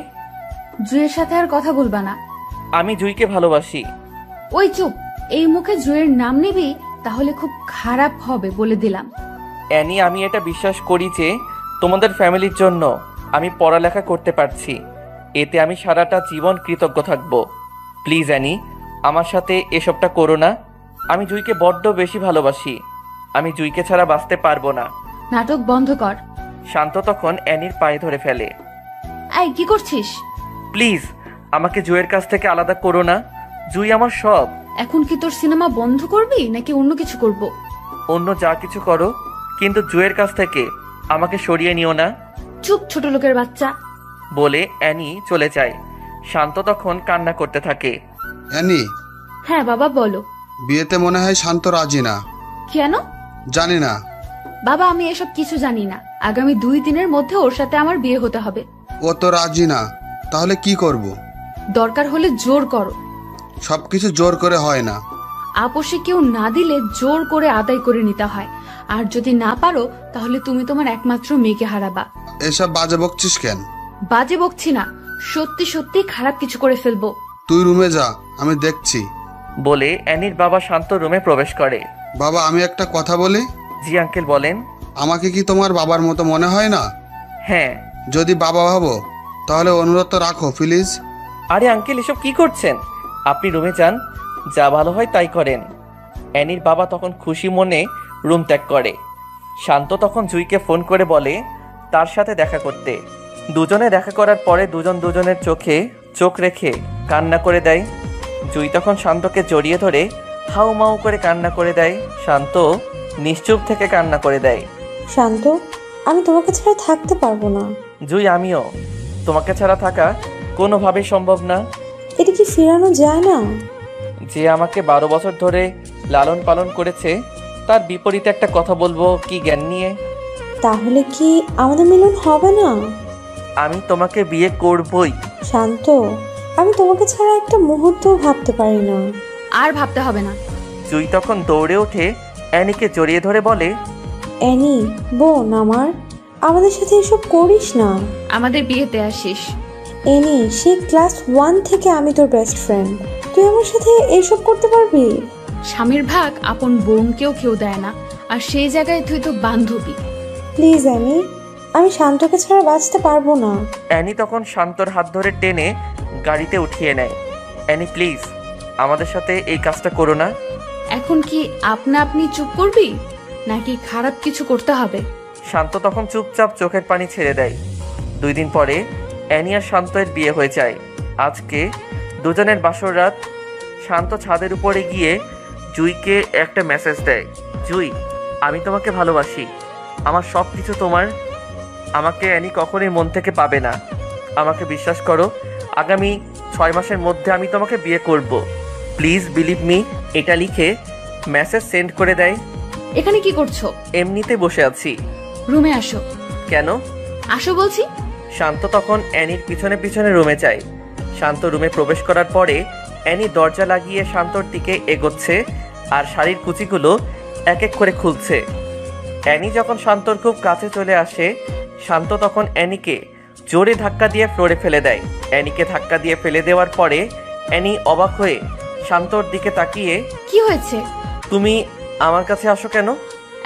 Speaker 8: জুয়ের সাথে আর কথা বলবা না।
Speaker 2: আমি জুইকে ভালোবাসি।
Speaker 8: ওই চুপ, এই মুখে জুয়ের নাম নিবি তাহলে খুব খারাপ হবে বলে দিলাম।
Speaker 2: অ্যানি, আমি এটা বিশ্বাস করি যে তোমাদের ফ্যামিলির জন্য আমি পড়ালেখা করতে পারছি, এতে আমি সারাটা জীবন কৃতজ্ঞ থাকব। প্লিজ অ্যানি, আমার সাথে এসবটা করো না। আমি জুইকে বড্ড বেশি ভালোবাসি, আমি জুইকে ছাড়া বাঁচতে পারবো না।
Speaker 8: নাটক বন্ধ কর।
Speaker 2: শান্ত তখন অ্যানির পায়ে ধরে ফেলে।
Speaker 8: এই কি করছিস?
Speaker 2: প্লিজ আমাকে জুইয়ের কাছ থেকে আলাদা করো না, জুই আমার সব।
Speaker 8: এখন কি তোর সিনেমা বন্ধ করবি নাকি অন্য কিছু করব?
Speaker 2: অন্য যা কিছু করো, কিন্তু জুইয়ের কাছ থেকে আমাকে সরিয়ে নিও না।
Speaker 8: চুপ ছোট লোকের বাচ্চা,
Speaker 2: বলে অ্যানি চলে যায়। শান্ত তখন কান্না করতে থাকে।
Speaker 9: অ্যানি,
Speaker 8: হ্যাঁ বাবা বলো।
Speaker 9: বিয়েতে মনে হয় শান্ত রাজি না।
Speaker 8: কেন?
Speaker 9: জানি না
Speaker 8: বাবা, আমি এসব কিছু জানি না। আগামী 2 দিনের মধ্যে ওর সাথে আমার বিয়ে হতে হবে।
Speaker 9: ও তো রাজি না, তাহলে কি করব?
Speaker 8: দরকার হলে জোর করো।
Speaker 9: সবকিছু জোর করে হয় না।
Speaker 8: আপোষে কেউ না দিলে জোর করে আদায় করে নিতে হয়, আর যদি না পারো তাহলে তুমি তোমার একমাত্র মেয়েকে হারাবা।
Speaker 9: এসব বাজে বকছিস কেন?
Speaker 8: বাজে বকছি না, সত্যি সত্যি খারাপ কিছু করে ফেলবো।
Speaker 9: তুই রুমে যা, আমি দেখছি।
Speaker 2: বলে অ্যানির বাবা শান্ত রুমে প্রবেশ করে।
Speaker 9: বাবা, আমি একটা কথা বলি।
Speaker 2: জি আঙ্কেল বলেন।
Speaker 9: আমাকে কি তোমার বাবার মতো মনে হয় না?
Speaker 2: হ্যাঁ।
Speaker 9: যদি বাবা ভাবো তাহলে অনুরোধ রাখো প্লিজ।
Speaker 2: আরে আঙ্কেল, এসব কি করছেন? আপনি রুমে যান, যা ভালো হয় তাই করেন। অ্যানির বাবা তখন খুশি মনে রুম ত্যাগ করে। শান্ত তখন জুইকে ফোন করে বলে তার সাথে দেখা করতে। দুজনে দেখা করার পরে দুজন দুজনের চোখে চোখ রেখে কান্না করে দেয়। জুই তখন শান্তকে জড়িয়ে ধরে হাউ মাউ করে কান্না করে দেয়। শান্ত নিশ্চুপ থেকে কান্না করে দেয়।
Speaker 6: শান্ত, আমি তোমাকে ছাড়া থাকতে পারবো না।
Speaker 2: জুই, আমিও। তোমাকে ছাড়া থাকা কোনোভাবেই সম্ভব না।
Speaker 6: এটা কি ফেরানো যায় না?
Speaker 2: যে আমাকে 12 বছর ধরে লালন পালন করেছে তার বিপরীতে একটা কথা বলবো কি জ্ঞান নিয়ে?
Speaker 6: তাহলে কি আমাদের মিলন হবে না?
Speaker 2: আমি তোমাকে বিয়ে করবই।
Speaker 6: শান্ত, আমি তোমাকে ছাড়া একটা মুহূর্তও ভাবতে পারি না।
Speaker 8: আর ভাবতে হবে না।
Speaker 2: জুই তখন দৌড়ে ওঠে অ্যানিকে জড়িয়ে ধরে বলে,
Speaker 6: অ্যানি বোন আমার, আমাদের সাথে এসব করিস না।
Speaker 8: আমাদের বিয়েতে আসিস।
Speaker 6: অ্যানি, সে ক্লাস 1 থেকে আমি তোর বেস্ট ফ্রেন্ড, তুই আমার সাথে এসব করতে পারবি?
Speaker 8: স্বামীর ভাগ আপন বোনকেও কেউ দেয় না, আর সেই জায়গায় তুই তো বান্ধবী।
Speaker 6: প্লিজ অ্যানি, আমি শান্তকে ছাড়া বাঁচতে পারবো না।
Speaker 2: অ্যানি তখন শান্তর হাত ধরে টেনে গাড়িতে উঠিয়ে নেয়। অ্যানি প্লিজ আমাদের সাথে এই কাজটা করো না।
Speaker 8: এখন কি আপনা আপনি চুপ করবি নাকি খারাপ কিছু করতে হবে?
Speaker 2: শান্ত তখন চুপচাপ চোখের পানি ছেড়ে দেয়। 2 দিন পরে অ্যানি আর শান্তের বিয়ে হয়ে যায়। আজকে দুজনের বাসর রাত। শান্ত ছাদের উপরে গিয়ে জুইকে একটা মেসেজ দেয়। জুই, আমি তোমাকে ভালোবাসি, আমার সব কিছু তোমার। আমাকে অ্যানি কখনোই মন থেকে পাবে না, আমাকে বিশ্বাস করো। আগামী 6 মাসের মধ্যে আমি তোমাকে বিয়ে করব, প্লিজ বিলিভ মি। এটা লিখে মেসেজ সেন্ড করে দেয়।
Speaker 8: এখানে কি করছো?
Speaker 2: এমনিতে বসে আছি।
Speaker 8: রুমে আসো।
Speaker 2: কেন?
Speaker 8: আসো বলছি।
Speaker 2: শান্ত তখন অ্যানির পিছনে পিছনে রুমে যায়। শান্ত রুমে প্রবেশ করার পরে অ্যানি দরজা লাগিয়ে শান্তর দিকে এগোচ্ছে আর শাড়ির কুচিগুলো এক এক করে খুলছে। অ্যানি যখন শান্তর খুব কাছে চলে আসে, শান্ত তখন অ্যানিকে জোরে ধাক্কা দিয়ে ফ্লোরে ফেলে দেয়। অ্যানিকে ধাক্কা দিয়ে ফেলে দেওয়ার পরে অ্যানি অবাক হয়ে শান্তর দিকে তাকিয়ে,
Speaker 8: কি হয়েছে?
Speaker 2: তুমি আমার কাছে আসো কেন?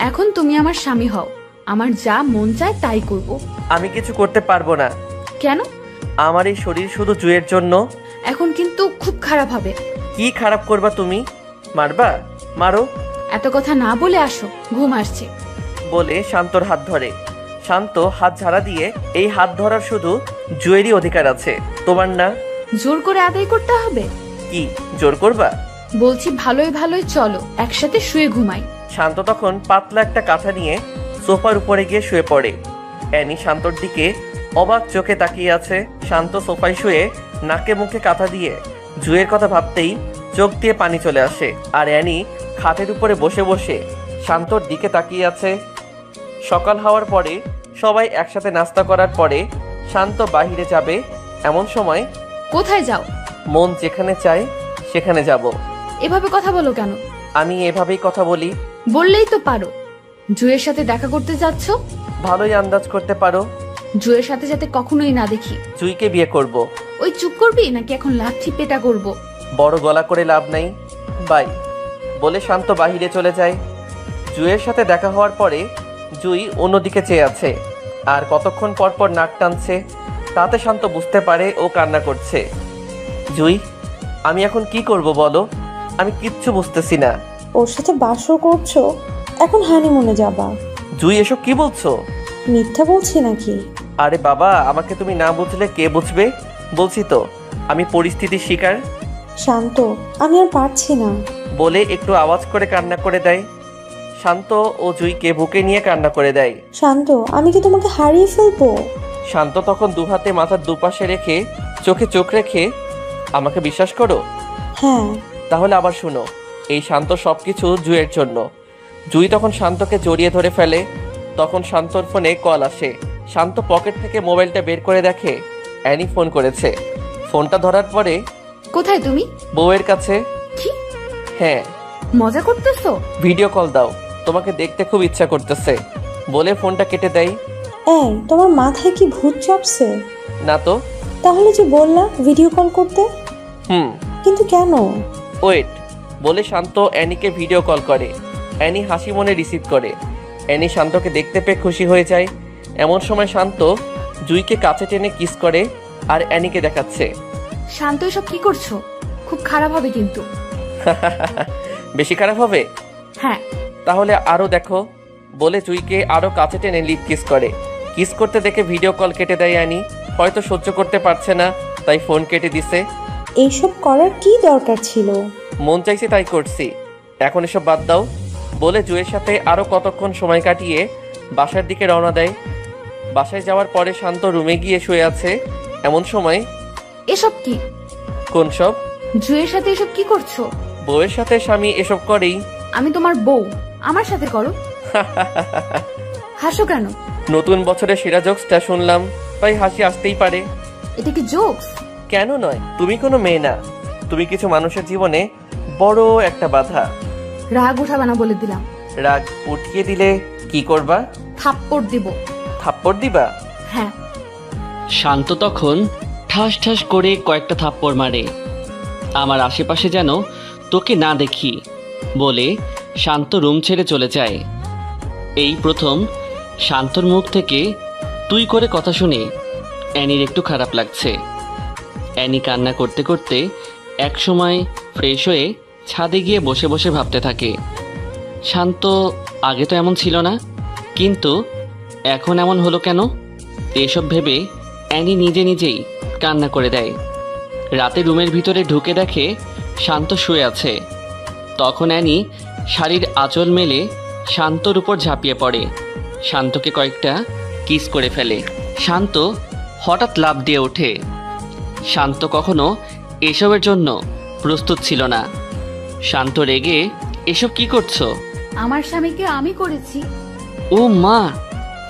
Speaker 8: এখন তুমি আমার স্বামী হও, আমার যা মন চায় তাই করব।
Speaker 2: আমি কিছু করতে পারবো না।
Speaker 8: কেন?
Speaker 2: আমার এই শরীর শুধু জুয়ের জন্য।
Speaker 8: এখন কিন্তু খুব খারাপ হবে।
Speaker 2: কি খারাপ করবা তুমি? মারবা? মারো।
Speaker 8: এত কথা না বলে আসো, ঘুম আসছে।
Speaker 2: বলে শান্তর হাত ধরে। শান্ত হাত ঝাড়া দিয়ে, এই হাত ধরার শুধু জুয়েরই অধিকার আছে, তোমার না।
Speaker 8: জোর করে আদায় করতে হবে?
Speaker 2: কি জোর করবা?
Speaker 8: বলছি ভালোই ভালোই চলো একসাথে শুয়ে ঘুমাই।
Speaker 2: শান্ত তখন পাতলা একটা কাঁথা নিয়ে সোফার উপরে গিয়ে শুয়ে পড়ে। অ্যানি শান্তর দিকে অবাক চোখে তাকিয়ে আছে। শান্ত সোফায় শুয়ে নাকে মুখে কাঁথা দিয়ে জুয়ের কথা ভাবতেই চোখ দিয়ে পানি চলে আসে। আর অ্যানি খাটের উপরে বসে বসে শান্তর দিকে তাকিয়ে আছে। সকাল হওয়ার পরে সবাই একসাথে নাস্তা করার পরে শান্ত বাহিরে যাবে। এমন সময়
Speaker 8: কোথায় যাও?
Speaker 2: মন যেখানে চায় সেখানে যাব।
Speaker 8: এভাবে কথা বলো কেন?
Speaker 2: আমি এভাবেই কথা বলি।
Speaker 8: বললেই তো পারো। জুয়ের সাথে দেখা করতে যাচ্ছ?
Speaker 2: ভালোই আন্দাজ করতে পারো।
Speaker 8: জুয়ের সাথে যাতে কখনোই না দেখি।
Speaker 2: জুইকে বিয়ে করব।
Speaker 8: ওই চুপ করবি নাকি এখন লাঠি পেটা করব?
Speaker 2: বড় গলা করে লাভ নাই, বাই বলে শান্ত বাহিরে চলে যায়। জুইয়ের সাথে দেখা হওয়ার পরে জুই অন্যদিকে চেয়ে আছে আর কতক্ষণ পর পর নাক টানছে। তাতে শান্ত বুঝতে পারে ও কান্না করছে। জুই, আমি এখন কি করব বলো? আমি কিচ্ছু বুঝতেছি না।
Speaker 6: ওর সাথে বাসর করছো, এখন হানিমুনে যাবা।
Speaker 2: জুই, এসব কি বলছো?
Speaker 6: মিথ্যা বলছি নাকি?
Speaker 2: আরে বাবা, আমাকে তুমি না বুঝলে কে বুঝবে? বলছি তো আমি পরিস্থিতির শিকার।
Speaker 6: শান্ত, আমি আর পারছি না
Speaker 2: বলে একটু আওয়াজ করে কান্না করে দেয়। শান্ত ও জুইকে বুকে নিয়ে কান্না করে দেয়।
Speaker 6: শান্ত, আমি কি তোমাকে হারিয়ে ফেলবো?
Speaker 2: শান্ত তখন দুহাতে মাথার দুপাশে রেখে চোখে চোখ রেখে, আমাকে বিশ্বাস করো?
Speaker 6: হ্যাঁ।
Speaker 2: তাহলে আবার শুনো, এই শান্ত সবকিছু জুইয়ের জন্য। জুই তখন শান্তকে জড়িয়ে ধরে ফেলে। তখন শান্তর ফোনে কল আসে। শান্ত পকেট থেকে মোবাইলটা বের করে দেখে অ্যানি ফোন করেছে। ফোনটা ধরার পরে,
Speaker 8: কোথায় তুমি?
Speaker 2: বউয়ের কাছে।
Speaker 8: কি?
Speaker 2: হ্যাঁ।
Speaker 8: মজা করতেছো?
Speaker 2: ভিডিও কল দাও, তোমাকে দেখতে খুব ইচ্ছা করতেছে বলে ফোনটা কেটে দেয়।
Speaker 6: এই, তোমার মাথায় কি ভূত চাপছে?
Speaker 2: না তো।
Speaker 6: তাহলে যে বললা ভিডিও কল করতে। কিন্তু কেন?
Speaker 2: ওয়েট বলে শান্ত অ্যানিকে ভিডিও কল করে। অ্যানি হাসি মনে রিসিভ করে। অ্যানি শান্তকে দেখতে পেয়ে খুশি হয়ে যায়। এমন সময় শান্ত জুইকে কাছে টেনে কিস করে আর অ্যানিকে দেখাচ্ছে।
Speaker 8: শান্ত, এসব কি করছো? খুব খারাপ হবে কিন্তু।
Speaker 2: বেশি খারাপ হবে?
Speaker 8: হ্যাঁ।
Speaker 2: তাহলে আরো দেখো বলে জুইকে আরো কাছে টেনে লিপ কিস করে। কিস করতে দেখে ভিডিও কল কেটে দেয় অ্যানি। হয়তো সহ্য করতে পারছে না তাই ফোন কেটে দিছে।
Speaker 6: এইসব করার কি দরকার ছিল?
Speaker 2: মন চাইছে তাই করছি, এখন এসব বাদ দাও বলে জুয়ের সাথে আরো কতক্ষণ সময় কাটিয়ে বাসার দিকে রওনা দেয়। বাসায় যাওয়ার পরে শান্ত রুমে গিয়ে শুয়ে আছে। এমন সময়,
Speaker 8: এসব কি?
Speaker 2: কোন সব?
Speaker 8: জুয়ের সাথে এসব কি করছো?
Speaker 2: বউয়ের সাথে স্বামী এসব করেই।
Speaker 8: আমি তোমার বউ, আমার সাথে করো। হাসো কেন?
Speaker 2: নতুন বছরের সেরা জোকসটা শুনলাম তাই হাসি আসতেই পারে।
Speaker 8: এটা কি জোকস?
Speaker 2: কেন নয়, তুমি কোনো মেয়ে না, তুমি কিছু মানুষের জীবনে বড় একটা বাধা।
Speaker 8: রাগ উঠাবা না বলে দিলাম।
Speaker 2: রাগ উঠিয়ে দিলে কি করবা?
Speaker 8: থাপ্পড় দিব।
Speaker 2: থাপ্পড় দিবা?
Speaker 8: হ্যাঁ।
Speaker 10: শান্ত তখন ঠাস ঠাস করে কয়েকটা থাপ্পড় মারে। আমার আশেপাশে যেন তোকে না দেখি বলে শান্ত রুম ছেড়ে চলে যায়। এই প্রথম শান্তর মুখ থেকে তুই করে কথা শুনে অ্যানির একটু খারাপ লাগছে। অ্যানি কান্না করতে করতে একসময় ফ্রেশ হয়ে ছাদে গিয়ে বসে বসে ভাবতে থাকে, শান্ত আগে তো এমন ছিল না, কিন্তু এখন এমন হলো কেন? এসব ভেবে অ্যানি নিজে নিজেই কান্না করে দেয়। রাতে রুমের ভিতরে ঢুকে দেখে শান্ত শুয়ে আছে। তখন অ্যানি শাড়ির আঁচল মেলে শান্তর উপর ঝাঁপিয়ে পড়ে, শান্তকে কয়েকটা কিস করে ফেলে। শান্ত হঠাৎ লাফ দিয়ে ওঠে। শান্ত কখনো এসবের জন্য প্রস্তুত ছিল না। শান্ত রেগে, এসব কি করছো?
Speaker 8: আমার স্বামীকে আমি করেছি।
Speaker 10: ও মা,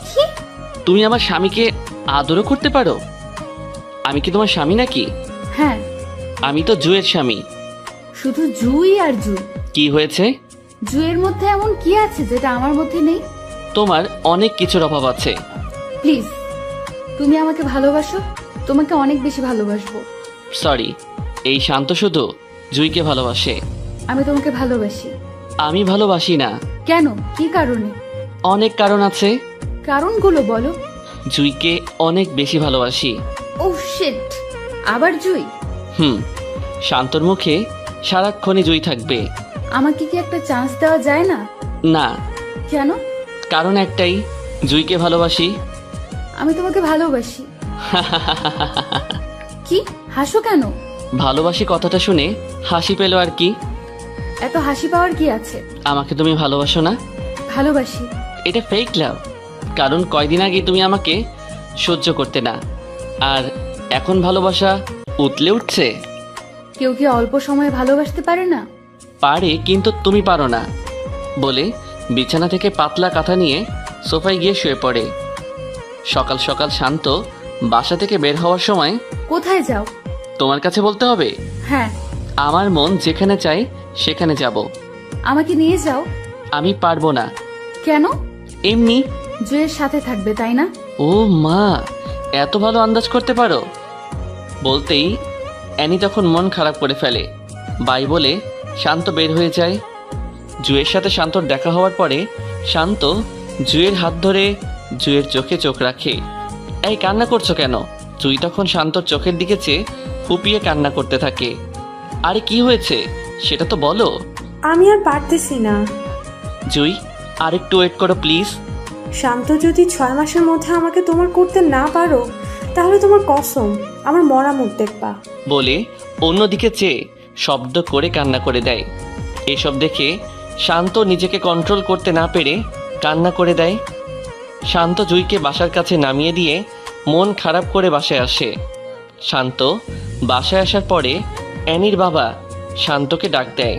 Speaker 8: কি?
Speaker 10: তুমি আমার স্বামীকে আদরও করতে পারো? আমি কি তোমার স্বামী নাকি?
Speaker 8: হ্যাঁ।
Speaker 10: আমি তো জুয়ের স্বামী।
Speaker 8: শুধু জুই আর জুই।
Speaker 10: কি হয়েছে?
Speaker 8: জুয়ের মধ্যে এমন কি আছে যেটা আমার মধ্যে নেই?
Speaker 10: তোমার অনেক কিছুর অভাব আছে।
Speaker 8: প্লিজ, তুমি আমাকে ভালোবাসো, তোমাকে অনেক বেশি ভালোবাসবো।
Speaker 10: সরি, এই শান্ত শুধু জুইকে ভালোবাসে।
Speaker 8: আমি তোমাকে ভালোবাসি।
Speaker 10: আমি ভালোবাসি না।
Speaker 8: কেন? কি কারণে?
Speaker 10: অনেক কারণ আছে।
Speaker 8: কারণগুলো বলো।
Speaker 10: জুইকে অনেক বেশি ভালোবাসি।
Speaker 8: ও শিট, আবার জুই?
Speaker 10: শান্তর মুখে সারাক্ষণই জুই থাকবে।
Speaker 8: আমাকে কি একটা চান্স দেওয়া যায় না?
Speaker 10: না।
Speaker 8: কেন?
Speaker 10: কারণ একটাই, জুইকে ভালোবাসি।
Speaker 8: আমি তোমাকে ভালোবাসি। কি হাসো কেন?
Speaker 10: ভালোবাসি কথাটা শুনে হাসি পেল আর কি।
Speaker 8: এত হাসি পাওয়ার কি আছে?
Speaker 10: আমাকে তুমি ভালোবাসো না?
Speaker 8: ভালোবাসি।
Speaker 10: এটা ফেক লাভ, কারণ কয়দিন আগে তুমি আমাকে সহ্য করতে না, আর এখন ভালোবাসা উতলে উঠছে।
Speaker 8: কেউ কি অল্প সময়ে ভালোবাসতে পারে না?
Speaker 10: পারে, কিন্তু তুমি পারো না। বলে বিছানা থেকে পাতলা কাঁথা নিয়ে সোফায় গিয়ে শুয়ে পড়ে। সকাল সকাল শান্ত বাসা থেকে বের হওয়ার সময়,
Speaker 8: কোথায় যাও?
Speaker 10: তোমার কাছে বলতে হবে?
Speaker 8: হ্যাঁ।
Speaker 10: আমার মন যেখানে চাই সেখানে যাব।
Speaker 8: আমাকে নিয়ে যাও।
Speaker 10: আমি পারবো না।
Speaker 8: কেন?
Speaker 10: এমনি।
Speaker 8: জুয়ের সাথে থাকবে তাই না?
Speaker 10: ও মা, এত ভালো আন্দাজ করতে পারো। বলতেই অ্যানি তখন মন খারাপ করে ফেলে। বাই বলে শান্ত বের হয়ে যায়। জুয়ের সাথে শান্তর দেখা হওয়ার পরে শান্ত জুয়ের হাত ধরে জুয়ের চোখে চোখ রাখে। এই কান্না করছো কেন? জুই তখন শান্তর চোখের দিকে চেয়ে ফুপিয়ে কান্না করতে থাকে। আরে কি হয়েছে সেটা তো বলো।
Speaker 6: আমি আর পারতেছি না।
Speaker 10: জুই, আরেকটু ওয়েট করো প্লিজ।
Speaker 6: শান্ত, যদি 6 মাসের মধ্যে আমাকে তোমার করতে না পারো, তাহলে তোমার কসম আমার মরা মুখ দেখবা।
Speaker 10: বলে অন্যদিকে চেয়ে শব্দ করে কান্না করে দেয়। এসব দেখে শান্ত নিজেকে কন্ট্রোল করতে না পেরে কান্না করে দেয়। শান্ত জুইকে বাসার কাছে নামিয়ে দিয়ে মন খারাপ করে বাসায় আসে। শান্ত বাসায় আসার পরে অ্যানির বাবা শান্তকে ডাক দেয়।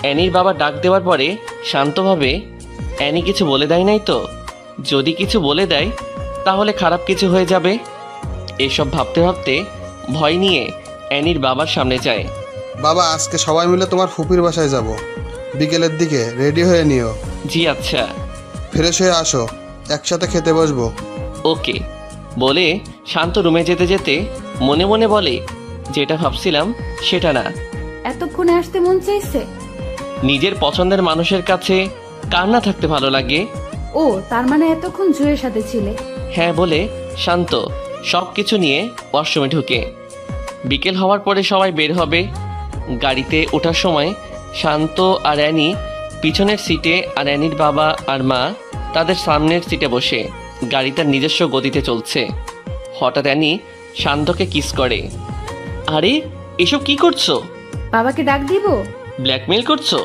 Speaker 10: অ্যানির বাবা ডাক দেওয়ার পরে শান্ত ভাবে, অ্যানি কিছু বলে দেয় নাই তো? যদি কিছু বলে দেয় তাহলে খারাপ কিছু হয়ে যাবে। এসব ভাবতে ভাবতে ভয় নিয়ে অ্যানির বাবার সামনে যায়।
Speaker 9: বাবা, আজকে সবাই মিলে তোমার ফুপির বাসায় যাব, বিকেলের দিকে রেডি হয়ে নিও।
Speaker 10: জি আচ্ছা।
Speaker 9: ফ্রেশ হয়ে আসো, একসাথে খেতে বসবো।
Speaker 10: ওকে। বলে শান্ত রুমে যেতে যেতে মনে মনে বলে, যেটা ভাবছিলাম সেটা না।
Speaker 8: এতক্ষণে আসতে মন চাইছে?
Speaker 10: নিজের পছন্দের মানুষের কাছে কার না থাকতে ভালো লাগে?
Speaker 8: ও, তার মানে এতক্ষণ জুয়ের সাথে ছিলে?
Speaker 10: হ্যাঁ বলে শান্ত সব কিছু নিয়ে ওয়াশরুমে ঢুকে। বিকেল হওয়ার পরে সবাই বের হবে। গাড়িতে ওঠার সময় শান্ত আর অ্যানি পিছনের সিটে, আর অ্যানির বাবা আর মা তাদের সামনের সিটে বসে। গাড়ি তার নিজস্ব গতিতে চলছে। হঠাৎ অ্যানি শান্তকে কিস করে। আরে এসব কি করছো?
Speaker 8: বাবাকে ডাক দিব?
Speaker 10: ব্ল্যাকমেল করছো?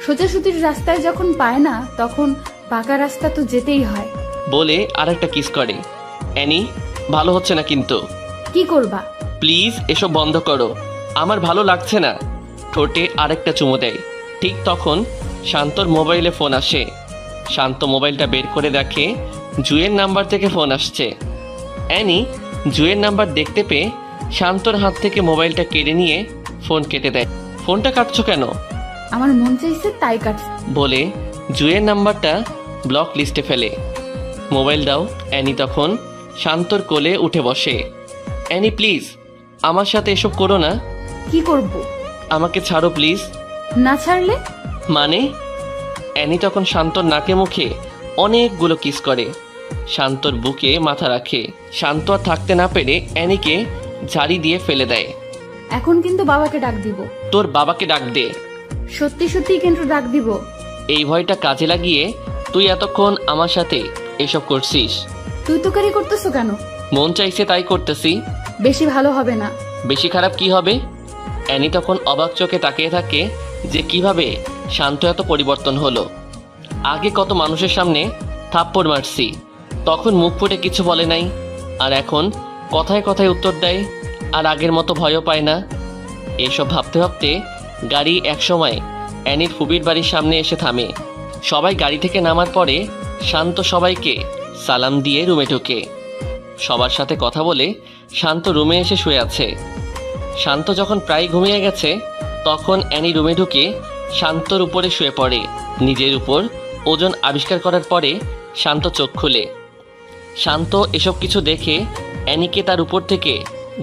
Speaker 8: সোজাসুজির রাস্তায় যখন পায় না তখন পাকা রাস্তা তো যেতেই হয়।
Speaker 10: বলে আরেকটা কিস করে। অ্যানি, ভালো হচ্ছে না কিন্তু।
Speaker 8: কি করবা?
Speaker 10: প্লিজ এসব বন্ধ করো, আমার ভালো লাগছে না। ঠোঁটে আরেকটা চুমু দেয়। ঠিক তখন শান্তর মোবাইলে ফোন আসে। শান্ত মোবাইলটা বের করে দেখে জুয়ের নাম্বার থেকে ফোন আসছে। অ্যানি জুয়ের নাম্বার দেখতে পেয়ে শান্তর হাত থেকে মোবাইলটা কেড়ে নিয়ে ফোন কেটে দেয়। ফোনটা কাটছো কেন?
Speaker 8: আমার মন চাইছে তাই কাটছে।
Speaker 10: বলে জুয়ের নাম্বারটা ব্লক লিস্টে ফেলে। মোবাইল দাও। অ্যানি তখন শান্তর কোলে উঠে বসে। অ্যানি প্লিজ, আমার সাথে এসব করো না।
Speaker 8: কি করব?
Speaker 10: আমাকে ছাড়ো প্লিজ।
Speaker 8: না ছাড়লে?
Speaker 10: মানে? অ্যানি তখন শান্তর নাকে মুখে অনেকগুলো কিস করে। শান্তর বুকে মাথা রাখে। শান্ত আর থাকতে না পেরে অ্যানিকে ঝাড়ি দিয়ে ফেলে দেয়।
Speaker 8: এখন কিন্তু বাবাকে ডাক দিব।
Speaker 10: তোর বাবাকে ডাক দে।
Speaker 8: সত্যি সত্যি কিন্তু ডাক দিব।
Speaker 10: এই ভয়টা কাজে লাগিয়ে তুই এতক্ষণ আমার সাথে এসব করছিস।
Speaker 8: তুই তো কারি করতেছো কেন?
Speaker 10: মন চাইছে তাই করতেছি।
Speaker 8: বেশি ভালো হবে না।
Speaker 10: বেশি খারাপ কি হবে? অ্যানি তখন অবাক চোখে তাকিয়ে থাকে যে কিভাবে শান্ত এত পরিবর্তন হলো। আগে কত মানুষের সামনে থাপ্পড় মারছি, তখন মুখ ফুটে কিছু বলে নাই, আর এখন কথায় কথায় উত্তর দেয়, আর আগের মতো ভয়ও পায় না। এসব ভাবতে ভাবতে গাড়ি একসময় অ্যানির ফুবির বাড়ির সামনে এসে থামে। সবাই গাড়ি থেকে নামার পরে শান্ত সবাইকে সালাম দিয়ে রুমে ঢোকে। সবার সাথে কথা বলে শান্ত রুমে এসে শুয়ে আছে। শান্ত যখন প্রায় ঘুমিয়ে গেছে তখন অ্যানি রুমে ঢুকে শান্তর উপরে শুয়ে পড়ে। নিজের উপর ওজন আবিষ্কার করার পরে শান্ত চোখ খুলে। শান্ত এসব কিছু দেখে অ্যানিকে তার উপর থেকে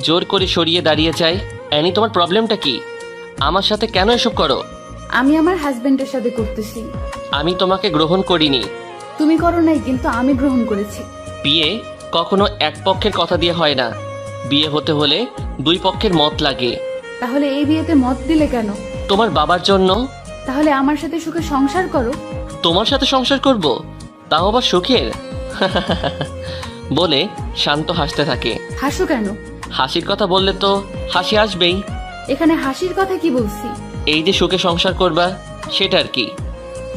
Speaker 10: জোর করে সরিয়ে দাঁড়িয়ে যায়। অ্যানি, তোমার প্রবলেমটা কি? আমার সাথে কেন এসব করো?
Speaker 8: আমি আমার হাজবেন্ডের সাথে করতেছি।
Speaker 10: আমি তোমাকে গ্রহণ করিনি।
Speaker 8: তুমি করো নাই, কিন্তু আমি গ্রহণ করেছি।
Speaker 10: বিয়ে কখনো এক পক্ষের কথা দিয়ে হয় না। বিয়ে হতে হলে দুই পক্ষের মত লাগে।
Speaker 8: তাহলে এই বিয়েতে মত দিলে কেন?
Speaker 10: তোমার বাবার জন্য।
Speaker 8: তাহলে আমার সাথে সুখে সংসার করো।
Speaker 10: তোমার সাথে সংসার করব, তাও আবার সুখের? বলে শান্ত হাসতে থাকে।
Speaker 8: হাসো কেন?
Speaker 10: হাসির কথা বললে তো হাসি আসবেই।
Speaker 8: এখানে হাসির কথা কি বলছি?
Speaker 10: এই যে সুখে সংসার করবা, সেটার কি?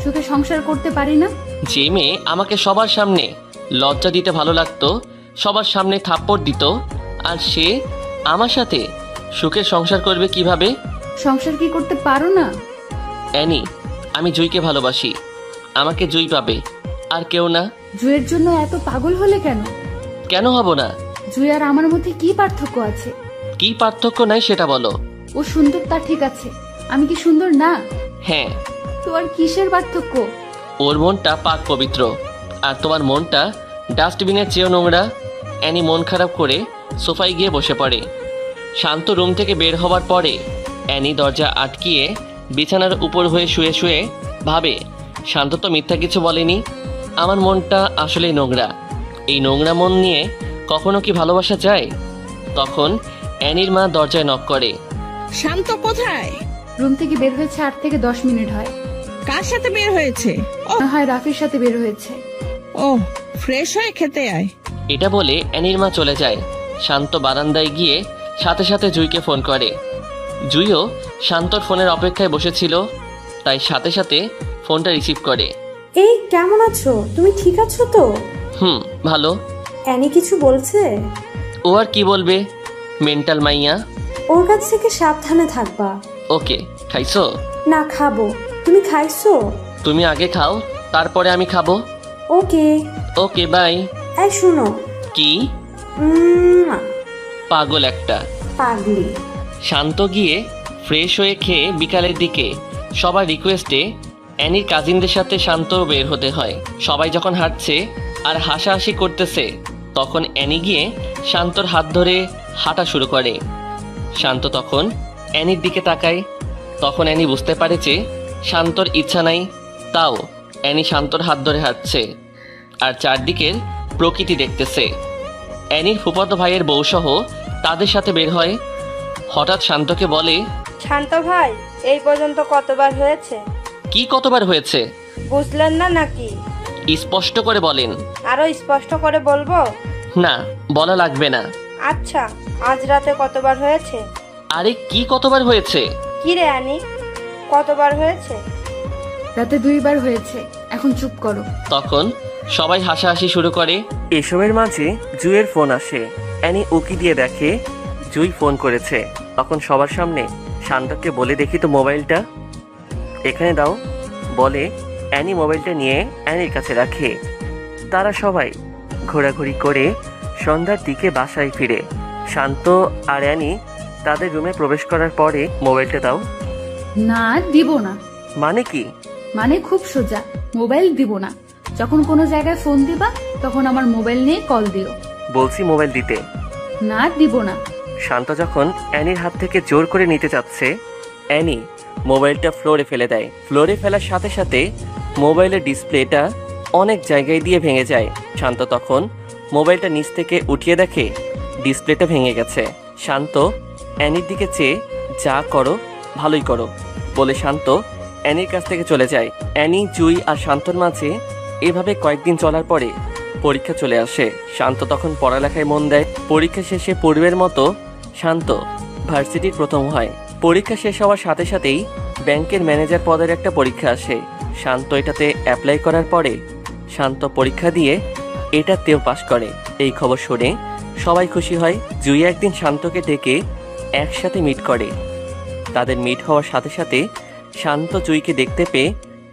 Speaker 8: সুখে সংসার করতে পারি না।
Speaker 10: যে মেয়ে আমাকে সবার সামনে লজ্জা দিতে ভালো লাগতো, সবার সামনে থাপ্পড় দিত, আর সে আমার সাথে সুখে সংসার করবে কিভাবে?
Speaker 8: সংসার কি করতে পারো না?
Speaker 10: অ্যানি, আমি জুইকে ভালোবাসি। আমাকে জুই পাবে, আর কেউ না।
Speaker 8: জুয়ের জন্য এত পাগল হলে কেন?
Speaker 10: কেন হব না?
Speaker 8: জুই আর আমার মধ্যে কি পার্থক্য আছে?
Speaker 10: কি পার্থক্য নাই সেটা বলো।
Speaker 8: ও সুন্দর, তা ঠিক আছে, আমি কি সুন্দর না?
Speaker 10: হ্যাঁ।
Speaker 8: তো আর কিসের পার্থক্য?
Speaker 10: ওর মনটা পাক পবিত্র, আর তোমার মনটা ডাস্টবিনের চেয়েও নোংরা। অ্যানি মন খারাপ করে সোফায় গিয়ে বসে পড়ে। শান্ত রুম থেকে বের হওয়ার পরে অ্যানি দরজা আটকিয়ে বিছানার উপর হয়ে শুয়ে শুয়ে ভাবে, শান্ত তো মিথ্যা কিছু বলেনি। আমার মনটা আসলেই নোংরা। এই নোংরা মন নিয়ে কখনো কি ভালোবাসা যায়? তখন অ্যানির মা দরজায় নক করে।
Speaker 3: শান্ত কোথায়?
Speaker 8: রুম থেকে বের হয়েছে 8 থেকে 10 মিনিট হয়।
Speaker 3: কার সাথে বের হয়েছে?
Speaker 8: না হয় রাফির সাথে বের হয়েছে।
Speaker 3: ও, ফ্রেশ হয়ে খেতে আয়।
Speaker 10: এটা বলে অ্যানির মা চলে যায়। শান্ত বারান্দায় গিয়ে সাথে সাথে জুইকে ফোন করে। জুইও শান্তর ফোনের অপেক্ষায় বসেছিল, তাই সাথে সাথে ফোনটা রিসিভ করে।
Speaker 6: এই কেমন আছো? তুমি ঠিক আছো তো?
Speaker 10: ভালো।
Speaker 6: অ্যানি কিছু বলছে?
Speaker 10: ও আর কি বলবে, মেন্টাল মাইয়া।
Speaker 6: ওর কাছ থেকে সাবধানে থাকবা।
Speaker 10: ওকে। খাইছো?
Speaker 6: না, খাবো। তুমি খাইছো?
Speaker 10: তুমি আগে খাও, তারপরে আমি খাবো।
Speaker 6: ওকে।
Speaker 10: ওকে, বাই।
Speaker 6: এই শুনো।
Speaker 10: কি? পাগল একটা।
Speaker 6: পাগলি।
Speaker 10: শান্ত গিয়ে ফ্রেশ হয়ে খেয়ে বিকালের দিকে সবার রিকোয়েস্টে অ্যানির কাজিনদের সাথে শান্ত বের হতে হয়। সবাই যখন হাঁটছে আর হাসাহাসি করতেছে, তখন অ্যানি গিয়ে শান্তর হাত ধরে হাঁটা শুরু করে। শান্ত তখন অ্যানির দিকে তাকায়। তখন অ্যানি বুঝতে পারে যে শান্তর ইচ্ছা নাই, তাও অ্যানি শান্তর হাত ধরে হাঁটছে আর চারদিকের প্রকৃতি দেখতেছে। অ্যানির ফুফাতো ভাইয়ের বউসহ তাদের সাথে বের হয়। হঠাৎ শান্তকে বলে,
Speaker 7: শান্ত ভাই, এই পর্যন্ত কতবার হয়েছে?
Speaker 10: কি কতবার হয়েছে?
Speaker 7: বুঝলেন না নাকি?
Speaker 10: স্পষ্ট করে বলেন।
Speaker 7: আরো স্পষ্ট করে বলবো?
Speaker 10: না, বলা লাগবে না।
Speaker 7: আচ্ছা, আজ রাতে কতবার হয়েছে?
Speaker 10: আরে কি কতবার হয়েছে?
Speaker 7: কি রে অ্যানি, কতবার হয়েছে?
Speaker 8: রাতে 2 বার হয়েছে, এখন চুপ করো।
Speaker 10: তখন সবাই হাসাহাসি শুরু করে। এসবের মাঝে জুইয়ের ফোন আসে। অ্যানি উকি দিয়ে দেখে জুই ফোন করেছে। তখন সবার সামনে শান্তকে বলে, দেখি তো মোবাইলটা এখানে দাও। বলে অ্যানি মোবাইলটা নিয়ে অ্যানির কাছে রাখে। তারা সবাই ঘোরাঘুরি করে সন্ধ্যার দিকে বাসায় ফিরে। শান্ত আর অ্যানি তাদের রুমে প্রবেশ করার পরে, মোবাইলটা দাও।
Speaker 8: না, দিব না।
Speaker 10: মানে কি?
Speaker 8: মানে খুব সোজা, মোবাইল দিব না। যখন কোনো জায়গায় ফোন দিবা তখন আমার মোবাইল নিয়ে কল দিও।
Speaker 10: বলছি মোবাইল দিতে।
Speaker 8: না, দিব না।
Speaker 10: শান্ত যখন অ্যানির হাত থেকে জোর করে নিতে যাচ্ছে, অ্যানি মোবাইলটা ফ্লোরে ফেলে দেয়। ফ্লোরে ফেলার সাথে সাথে মোবাইলের ডিসপ্লেটা অনেক জায়গায় দিয়ে ভেঙে যায়। শান্ত তখন মোবাইলটা নিচ থেকে উঠিয়ে দেখে ডিসপ্লেটা ভেঙে গেছে। শান্ত অ্যানির দিকে চেয়ে, যা করো ভালোই করো বলে শান্ত অ্যানির কাছ থেকে চলে যায়। অ্যানি, জুই আর শান্তর মাঝে এভাবে কয়েকদিন চলার পরে পরীক্ষা চলে আসে। শান্ত তখন পড়ালেখায় মন দেয়। পরীক্ষা শেষে পূর্বের মতো শান্ত ভার্সিটির প্রথম হয়। পরীক্ষা শেষ হওয়ার সাথে সাথেই ব্যাংকের ম্যানেজার পদের একটা পরীক্ষা আসে। শান্ত এটাতে অ্যাপ্লাই করার পরে শান্ত পরীক্ষা দিয়ে এটাতেও পাশ করে। এই খবর শুনে সবাই খুশি হয়। জুই একদিন শান্তকে ডেকে একসাথে মিট করে। তাদের মিট হওয়ার সাথে সাথে শান্ত জুইকে দেখতে পেয়ে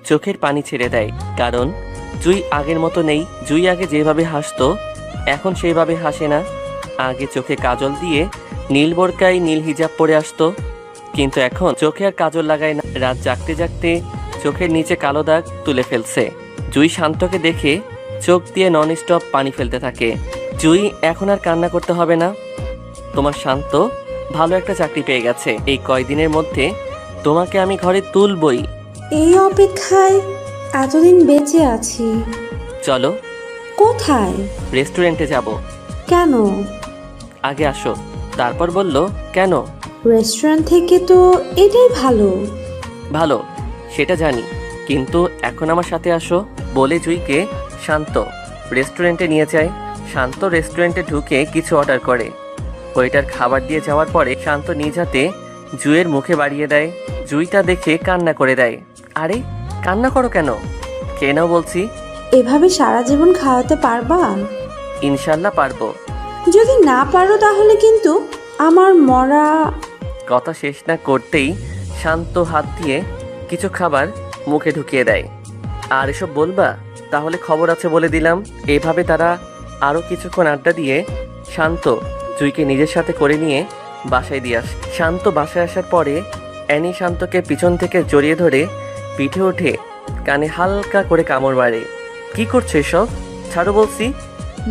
Speaker 10: চোখের পানি ছেড়ে দেয়, কারণ জুই আগের মতো নেই। জুই আগে যেভাবে হাসতো এখন সেইভাবে হাসে না। আগে চোখে কাজল দিয়ে নীল বোরকায় নীল হিজাব পরে আসতো, কিন্তু এখন চোখে আর কাজল লাগায় না। রাত জাগতে জাগতে চোখের নিচে কালো দাগ তুলে ফেলছে। জুই শান্তকে দেখে চোখ দিয়ে নন স্টপ পানি ফেলতে থাকে। জুই, এখন আর কান্না করতে হবে না। তোমার শান্ত ভালো একটা চাকরি পেয়ে গেছে। এই কয়দিনের মধ্যে তোমাকে আমি ঘরে তুলবই।
Speaker 6: এই অপেক্ষায় এতদিন বেঁচে আছি।
Speaker 10: চলো।
Speaker 6: কোথায়?
Speaker 10: রেস্টুরেন্টে যাব।
Speaker 6: কেন?
Speaker 10: আগে আসো। তারপর বলল, কেন?
Speaker 6: রেস্টুরেন্ট থেকে তো এটাই ভালো।
Speaker 10: ভালো, সেটা জানি, কিন্তু এখন আমার সাথে আসো বলে জুইকে শান্ত রেস্টুরেন্টে নিয়ে যায়। শান্ত রেস্টুরেন্টে ঢুকে কিছু অর্ডার করে। ওয়েটার খাবার দিয়ে যাওয়ার পরে শান্ত নিজ হাতে জুইয়ের মুখে বাড়িয়ে দেয়। জুইটা দেখে কান্না করে দেয়।
Speaker 2: আরে কান্না করো কেন? খেয়ে নাও বলছি।
Speaker 6: এভাবে সারা জীবন খাওয়াতে পারবা?
Speaker 2: ইনশাল্লাহ পারবো।
Speaker 6: যদি না পারো তাহলে কিন্তু আমার মরা।
Speaker 2: কথা শেষ না করতেই শান্ত হাত দিয়ে কিছু খাবার মুখে ঢুকিয়ে দেয়। আর এসব বলবা? তাহলে খবর আছে বলে দিলাম। এভাবে তারা আরও কিছুক্ষণ আড্ডা দিয়ে শান্ত জুইকে নিজের সাথে করে নিয়ে বাসায় দিয়ে আসে। শান্ত বাসায় আসার পরে অ্যানি শান্তকে পিছন থেকে জড়িয়ে ধরে পিঠে উঠে কানে হালকা করে কামড় মারে। কি করছো এসব? ছাড়ো বলছি।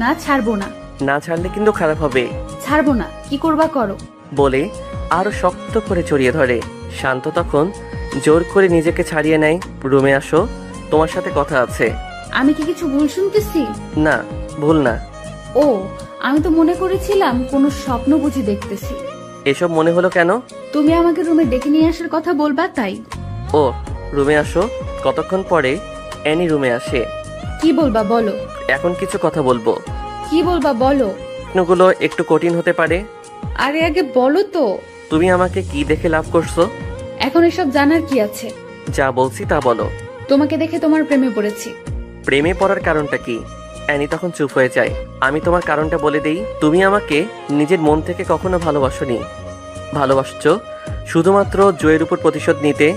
Speaker 8: না, ছাড়বো না।
Speaker 2: না ছাড়লে কিন্তু খারাপ হবে।
Speaker 8: ছাড়বো না, কি করবা করো।
Speaker 2: বলে আরো শক্ত করে জড়িয়ে ধরে। শান্ত তখন জোর করে নিজেকে ছাড়িয়ে নেয়। রুমে আসো, তোমার সাথে কথা আছে।
Speaker 8: আমি কি কিছু ভুল শুনতেছি?
Speaker 2: না, ভুল না।
Speaker 8: ও, আমি তো মনে করেছিলাম কোনো স্বপ্ন বুঝি দেখতেছি।
Speaker 2: এসব মনে হলো কেন?
Speaker 8: তুমি আমাকে রুমে ডেকে নিয়ে আসার কথা বলবা তাই।
Speaker 2: ও, রুমে আসো। কতক্ষণ পরে অ্যানি রুমে আসে।
Speaker 8: কি বলবা বলো।
Speaker 2: এখন কিছু কথা বলবো।
Speaker 8: কি বলবা বলো।
Speaker 2: প্রশ্নগুলো একটু কঠিন হতে পারে।
Speaker 8: আরে আগে বলো তো।
Speaker 2: তুমি আমাকে কি দেখে লাভ করছো?
Speaker 8: এখন এসব জানার কি আছে?
Speaker 2: যা বলছি তা বলো।
Speaker 8: তোমাকে দেখে তোমার প্রেমে পড়েছি।
Speaker 2: প্রেমে পড়ার কারণটা কি? অ্যানি তখন চুপ হয়ে যায়। আমি তোমার কারণটা বলে দেই। তুমি আমাকে নিজের মন থেকে কখনো ভালোবাসোনি। ভালোবাসছো শুধুমাত্র জয়ের উপর প্রতিশোধ নিতে,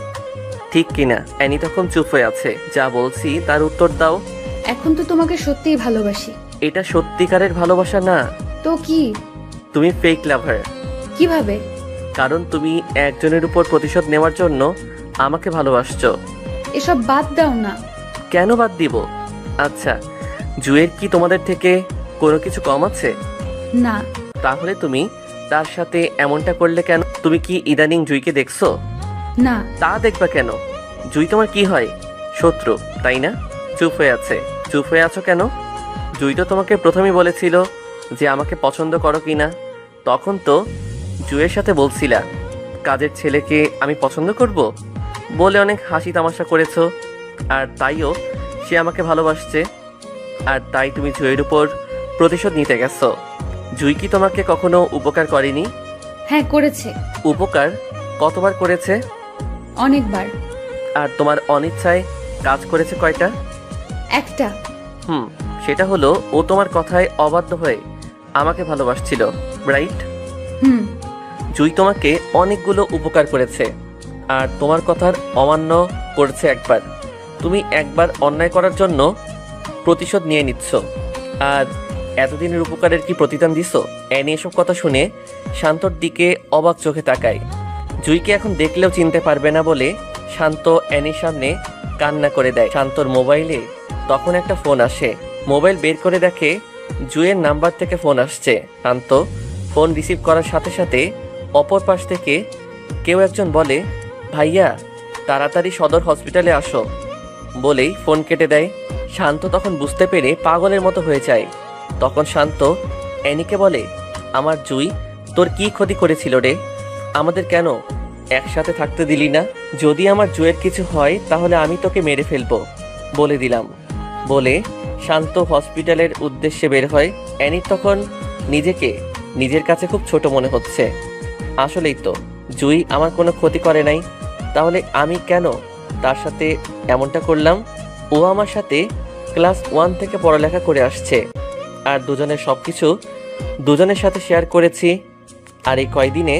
Speaker 2: ঠিক কিনা? অ্যানি তখন চুপ হয়ে আছে। যা বলছি তার উত্তর দাও।
Speaker 8: এখন তো তোমাকে সত্যিই ভালোবাসি।
Speaker 2: এটা সত্যিকারের ভালোবাসা না
Speaker 8: তো কি?
Speaker 2: তুমি ফেক লাভার।
Speaker 8: কিভাবে?
Speaker 2: কারণ তুমি একজনের উপর প্রতিশোধ নেওয়ার জন্য আমাকে ভালোবাসছো।
Speaker 8: এসব বাদ দাও না।
Speaker 2: কেন বাদ দিব? আচ্ছা, জুয়ের কি তোমাদের থেকে কোনো কিছু কম আছে?
Speaker 8: না।
Speaker 2: তাহলে তুমি তার সাথে এমনটা করলে কেন? তুমি কি ইদানিং জুইকে দেখছো?
Speaker 8: না।
Speaker 2: তা দেখবা কেন? জুই তোমার কি হয়? শত্রু, তাই না? চুপ হয়ে আছে। চুপ হয়ে আছো কেন? জুই তো তোমাকে প্রথমেই বলেছিল যে আমাকে পছন্দ করো কিনা। তখন তো জুয়ের সাথে বলছিলা কাজের ছেলেকে আমি পছন্দ করব বলে অনেক হাসি তামাশা করেছো। আর তাইও সে আমাকে ভালোবাসছে। আর তাই তুমি জুয়ের উপর প্রতিশোধ নিতে গেছো। জুই কি তোমাকে কখনো উপকার করেনি?
Speaker 8: হ্যাঁ করেছে।
Speaker 2: উপকার কতবার করেছে?
Speaker 8: অনেকবার।
Speaker 2: আর তোমার অনিচ্ছায় কাজ করেছে কয়টা?
Speaker 8: একটা।
Speaker 2: সেটা হলো ও তোমার কথায় অবাধ্য হয়ে আমাকে ভালোবাসছিল, রাইট? জুই তোমাকে অনেকগুলো উপকার করেছে আর তোমার কথার অমান্য করেছে একবার। তুমি একবার অন্যায় করার জন্য প্রতিশোধ নিয়ে নিচ্ছ। আর এতদিনের উপকারের কি প্রতিদান দিছো? অ্যানি এসব কথা শুনে শান্তর দিকে অবাক চোখে তাকায়। জুইকে এখন দেখলেও চিনতে পারবে না বলে শান্ত অ্যানির সামনে কান্না করে দেয়। শান্তর মোবাইলে তখন একটা ফোন আসে। মোবাইল বের করে দেখে জুয়ের নাম্বার থেকে ফোন আসছে। শান্ত ফোন রিসিভ করার সাথে সাথে অপর পাশ থেকে কেউ একজন বলে, ভাইয়া তাড়াতাড়ি সদর হসপিটালে আসো বলেই ফোন কেটে দেয়। শান্ত তখন বুঝতে পেরে পাগলের মতো হয়ে যায়। তখন শান্ত অ্যানিকে বলে, আমার জুই তোর কি ক্ষতি করেছিল রে? আমাদের কেন একসাথে থাকতে দিলি না? যদি আমার জুয়ের কিছু হয় তাহলে আমি তোকে মেরে ফেলবো বলে দিলাম বলে শান্ত হসপিটালের উদ্দেশ্যে বের হয়। অ্যানির তখন নিজেকে নিজের কাছে খুব ছোট মনে হচ্ছে। আসলেই তো জুই আমার কোনো ক্ষতি করে নাই, তাহলে আমি কেন তার সাথে এমনটা করলাম? ও আমার সাথে ক্লাস 1 থেকে পড়ালেখা করে আসছে আর দুজনের সবকিছু দুজনের সাথে শেয়ার করেছি। আর এই কয়দিনে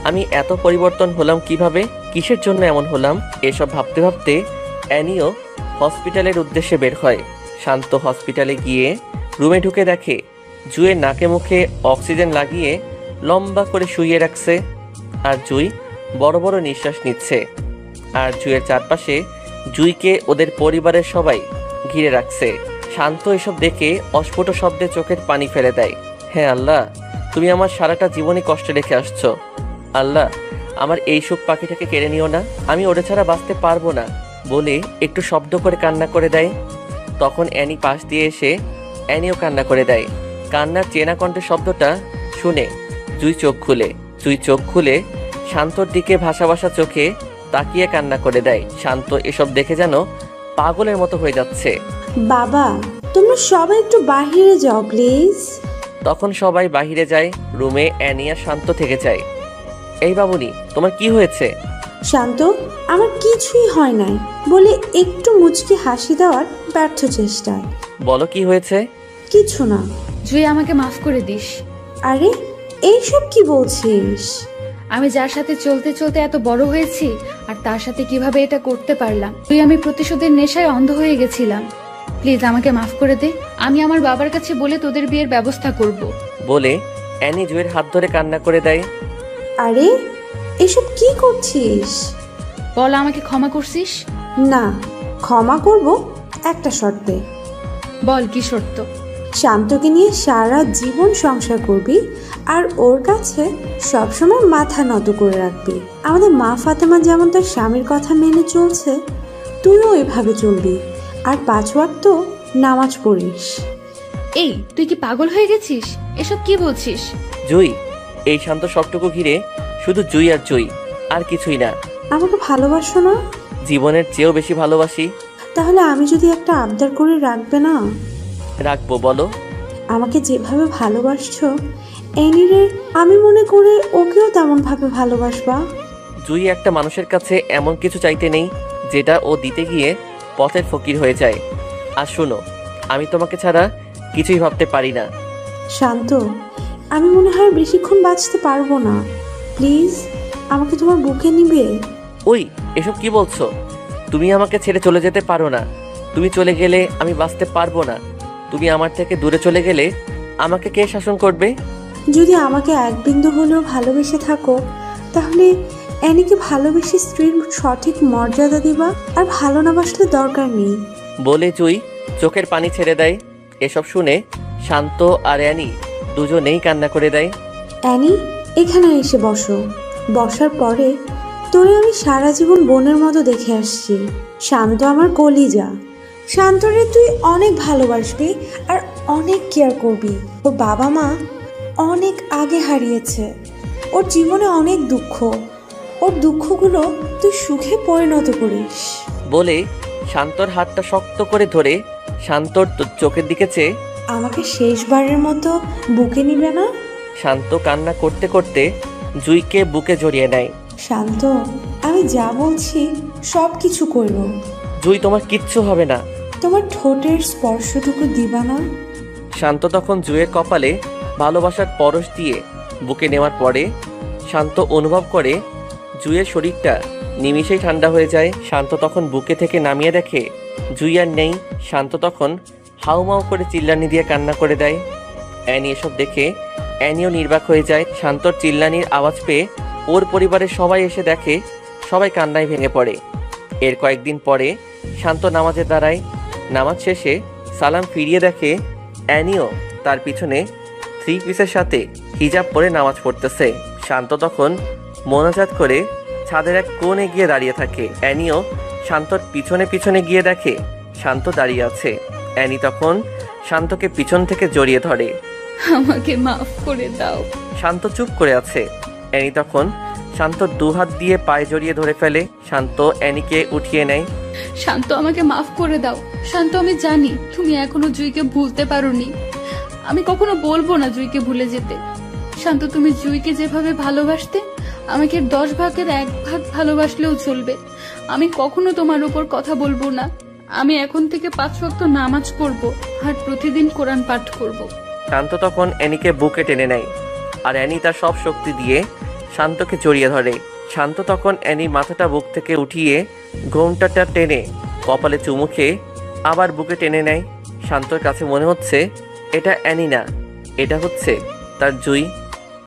Speaker 2: আমি এত পরিবর্তন হলাম কিভাবে? কিসের জন্য এমন হলাম? এসব ভাবতে ভাবতে অ্যানিও হসপিটালের উদ্দেশ্যে বের হয়। শান্ত হসপিটালে গিয়ে রুমে ঢুকে দেখে জুয়ের নাকে মুখে অক্সিজেন লাগিয়ে লম্বা করে শুইয়ে রাখছে আর জুই বড় বড় নিঃশ্বাস নিচ্ছে। আর জুয়ের চারপাশে জুইকে ওদের পরিবারের সবাই ঘিরে রাখছে। শান্ত এসব দেখে অস্ফুট শব্দে চোখের পানি ফেলে দেয়। হ্যাঁ আল্লাহ, তুমি আমার সারাটা জীবনই কষ্টে রেখে আসছো। আল্লাহ, আমার এই সুখ পাখিটাকে কেড়ে নিও না, আমি ওটা ছাড়া বাঁচতে পারবো না বলে একটু শব্দ করে কান্না করে দেয়। তখন অ্যানি পাশ দিয়ে এসে অ্যানিও কান্না করে দেয়। কান্নার চেনা কণ্ঠের শব্দটা শুনে জুই চোখ খুলে শান্তর দিকে ভাসা ভাসা চোখে তাকিয়ে কান্না করে দেয়। শান্ত এসব দেখে যেন পাগলের মতো হয়ে যাচ্ছে।
Speaker 6: বাবা, তোমরা সবাই একটু বাহিরে যাও প্লিজ।
Speaker 2: তখন সবাই বাহিরে যায়। রুমে অ্যানি আর শান্ত থেকে যায়। এই বাবুনি, তোমার কি হয়েছে?
Speaker 6: শান্ত, আমার কিছুই হয় নাই বলে একটু মুচকি হাসি দেওয়ার ব্যর্থ চেষ্টায়।
Speaker 2: বলো কি হয়েছে?
Speaker 6: কিছু না।
Speaker 8: জুই, আমাকে মাফ করে দিস।
Speaker 6: আরে এইসব কি বলছিস?
Speaker 8: আমি যার সাথে চলতে চলতে এত বড় হয়েছি আর তার সাথে কিভাবে এটা করতে পারলাম। তুই, আমি প্রতিশোধের নেশায় অন্ধ হয়ে গেছিলাম। প্লিজ আমাকে মাফ করে দে। আমি আমার বাবার কাছে বলে তোদের বিয়ের ব্যবস্থা করব।
Speaker 2: বলে অ্যানি জুইয়ের হাত ধরে কান্না করে দেয়।
Speaker 6: আরে এসব কি করছিস?
Speaker 8: বল, আমাকে ক্ষমা করছিস?
Speaker 6: না, ক্ষমা করব একটা শর্তে।
Speaker 8: বল, কি শর্ত?
Speaker 6: শান্তকে নিয়ে সারা জীবন সংসার করবি আর ওর কাছে সবসময় মাথা নত করে রাখবি। আমাদের মা ফাতেমা যেমন তার স্বামীর কথা মেনে চলছে, তুইও এভাবে চলবি। আর 5 ওয়াক্ত নামাজ পড়িস।
Speaker 8: এই, তুই কি পাগল হয়ে গেছিস? এসব কি বলছিস?
Speaker 2: জুই, এই শান্ত সবটুকু ঘিরে শুধু জুই আর জুই, আর কিছুই না।
Speaker 6: আমাকে ভালোবাসো না?
Speaker 2: জীবনের চেয়েও বেশি ভালোবাসি।
Speaker 6: তাহলে আমি যদি একটা আবদার করে রাখবে না?
Speaker 2: রাখবো, বলো।
Speaker 6: আমাকে যেভাবে ভালোবাসছো এনিরে, আমি মনে করে ওকেও তেমন ভাবে ভালোবাসবা।
Speaker 2: জুই, একটা মানুষের কাছে এমন কিছু চাইতে নেই যেটা ও দিতে গিয়ে পথের ফকির হয়ে যায়। আর শোনো, আমি তোমাকে ছাড়া কিছুই ভাবতে পারি না।
Speaker 6: শান্ত, আমি মনে হয় বেশিক্ষণ বাঁচতে পারবো না। প্লিজ আমাকে তোমার বুকে নিবে।
Speaker 2: ওই, এসব কি বলছো? তুমি আমাকে ছেড়ে চলে যেতে পারো না। তুমি চলে গেলে আমি বাঁচতে পারবো না। তুমি আমার থেকে দূরে চলে গেলে আমাকে কে শাসন করবে?
Speaker 6: যদি আমাকে এক বিন্দু হলেও ভালোবেসে থাকো, তাহলে অ্যানিকে ভালোবেসে স্ত্রীর সঠিক মর্যাদা দিবা। আর ভালো না বাসলে দরকার নেই।
Speaker 2: বলে জুই চোখের পানি ছেড়ে দেয়। এসব শুনে শান্ত আর অ্যানি দুজনেই কান্না করে দেয়।
Speaker 6: অ্যানি, এখানে এসে বসো। বসার পরে তোরে আমি সারা জীবন বোনের মতো দেখে আসছি। শান্ত আমার কলিজা। শান্তরে তুই অনেক ভালোবাসবি আর অনেক কেয়ার করবি। ওর বাবা মা অনেক আগে হারিয়েছে। ওর জীবনে অনেক দুঃখ। ওর দুঃখগুলো তুই সুখে পরিণত করিস।
Speaker 2: বলে শান্তর হাতটা শক্ত করে ধরে শান্তর চোখের দিকে চেয়ে,
Speaker 6: আমাকে শেষবারের মতো বুকে নিবে না?
Speaker 2: শান্ত কান্না করতে করতে জুইকে বুকে জড়িয়ে নেয়।
Speaker 6: শান্ত, আমি যা বলছি সব কিছু করব।
Speaker 2: জুই, তোমার কিচ্ছু হবে না।
Speaker 6: তোমার ঠোঁটের স্পর্শটুকু দিবা না?
Speaker 2: শান্ত তখন জুইয়ের কপালে ভালোবাসার পরশ দিয়ে বুকে নেওয়ার পরে শান্ত অনুভব করে জুইয়ের শরীরটা নিমিষেই ঠান্ডা হয়ে যায়। শান্ত তখন বুকে থেকে নামিয়ে দেখে জুই আর নেই। শান্ত তখন হাউমাউ করে চিল্লানি দিয়ে কান্না করে দেয়। অ্যানি এসব দেখে অ্যানিও নির্বাক হয়ে যায়। শান্তর চিল্লানির আওয়াজ পেয়ে ওর পরিবারের সবাই এসে দেখে, সবাই কান্নায় ভেঙে পড়ে। এর কয়েকদিন পরে শান্ত নামাজে দাঁড়ায়। নামাজ শেষে সালাম ফিরিয়ে দেখে অ্যানিও তার পিছনে 3 পিসের সাথে হিজাব পরে নামাজ পড়তেছে। শান্ত তখন মোনাজাত করে ছাদের এক কোণে গিয়ে দাঁড়িয়ে থাকে। অ্যানিও শান্তর পিছনে পিছনে গিয়ে দেখে শান্ত দাঁড়িয়ে আছে। অ্যানি তখন শান্তকে পিছন থেকে জড়িয়ে ধরে।
Speaker 8: আমাকে মাফ করে দাও।
Speaker 2: শান্ত চুপ করে আছে। অ্যানি তখন শান্তর 2 হাত দিয়ে পায়ে জড়িয়ে ধরে ফেলে। শান্ত অ্যানিকে উঠিয়ে নেয়।
Speaker 8: শান্ত, আমাকে মাফ করে দাও। শান্ত, আমি জানি তুমি এখনো জুইকে ভুলতে পারোনি। আমি কখনো বলবো না জুইকে ভুলে যেতে। শান্ত, তুমি জুইকে যেভাবে ভালোবাসতে আমাকে 10 ভাগের 1 ভাগ ভালোবাসলেও চলবে। আমি কখনো তোমার উপর কথা বলবো না। আমি এখন থেকে 5 ওয়াক্ত নামাজ পড়বো আর প্রতিদিন কোরআন পাঠ করব।
Speaker 2: শান্ত তখন অ্যানিকে বুকে টেনে নেয় আর অ্যানি তার সব শক্তি দিয়ে শান্তকে জড়িয়ে ধরে। শান্ত তখন অ্যানির মাথাটা বুক থেকে উঠিয়ে ঘোমটাটা টেনে কপালে চুমু খেয়ে আবার বুকে টেনে নেয়। শান্তর কাছে মনে হচ্ছে এটা অ্যানি না, এটা হচ্ছে তার জুই।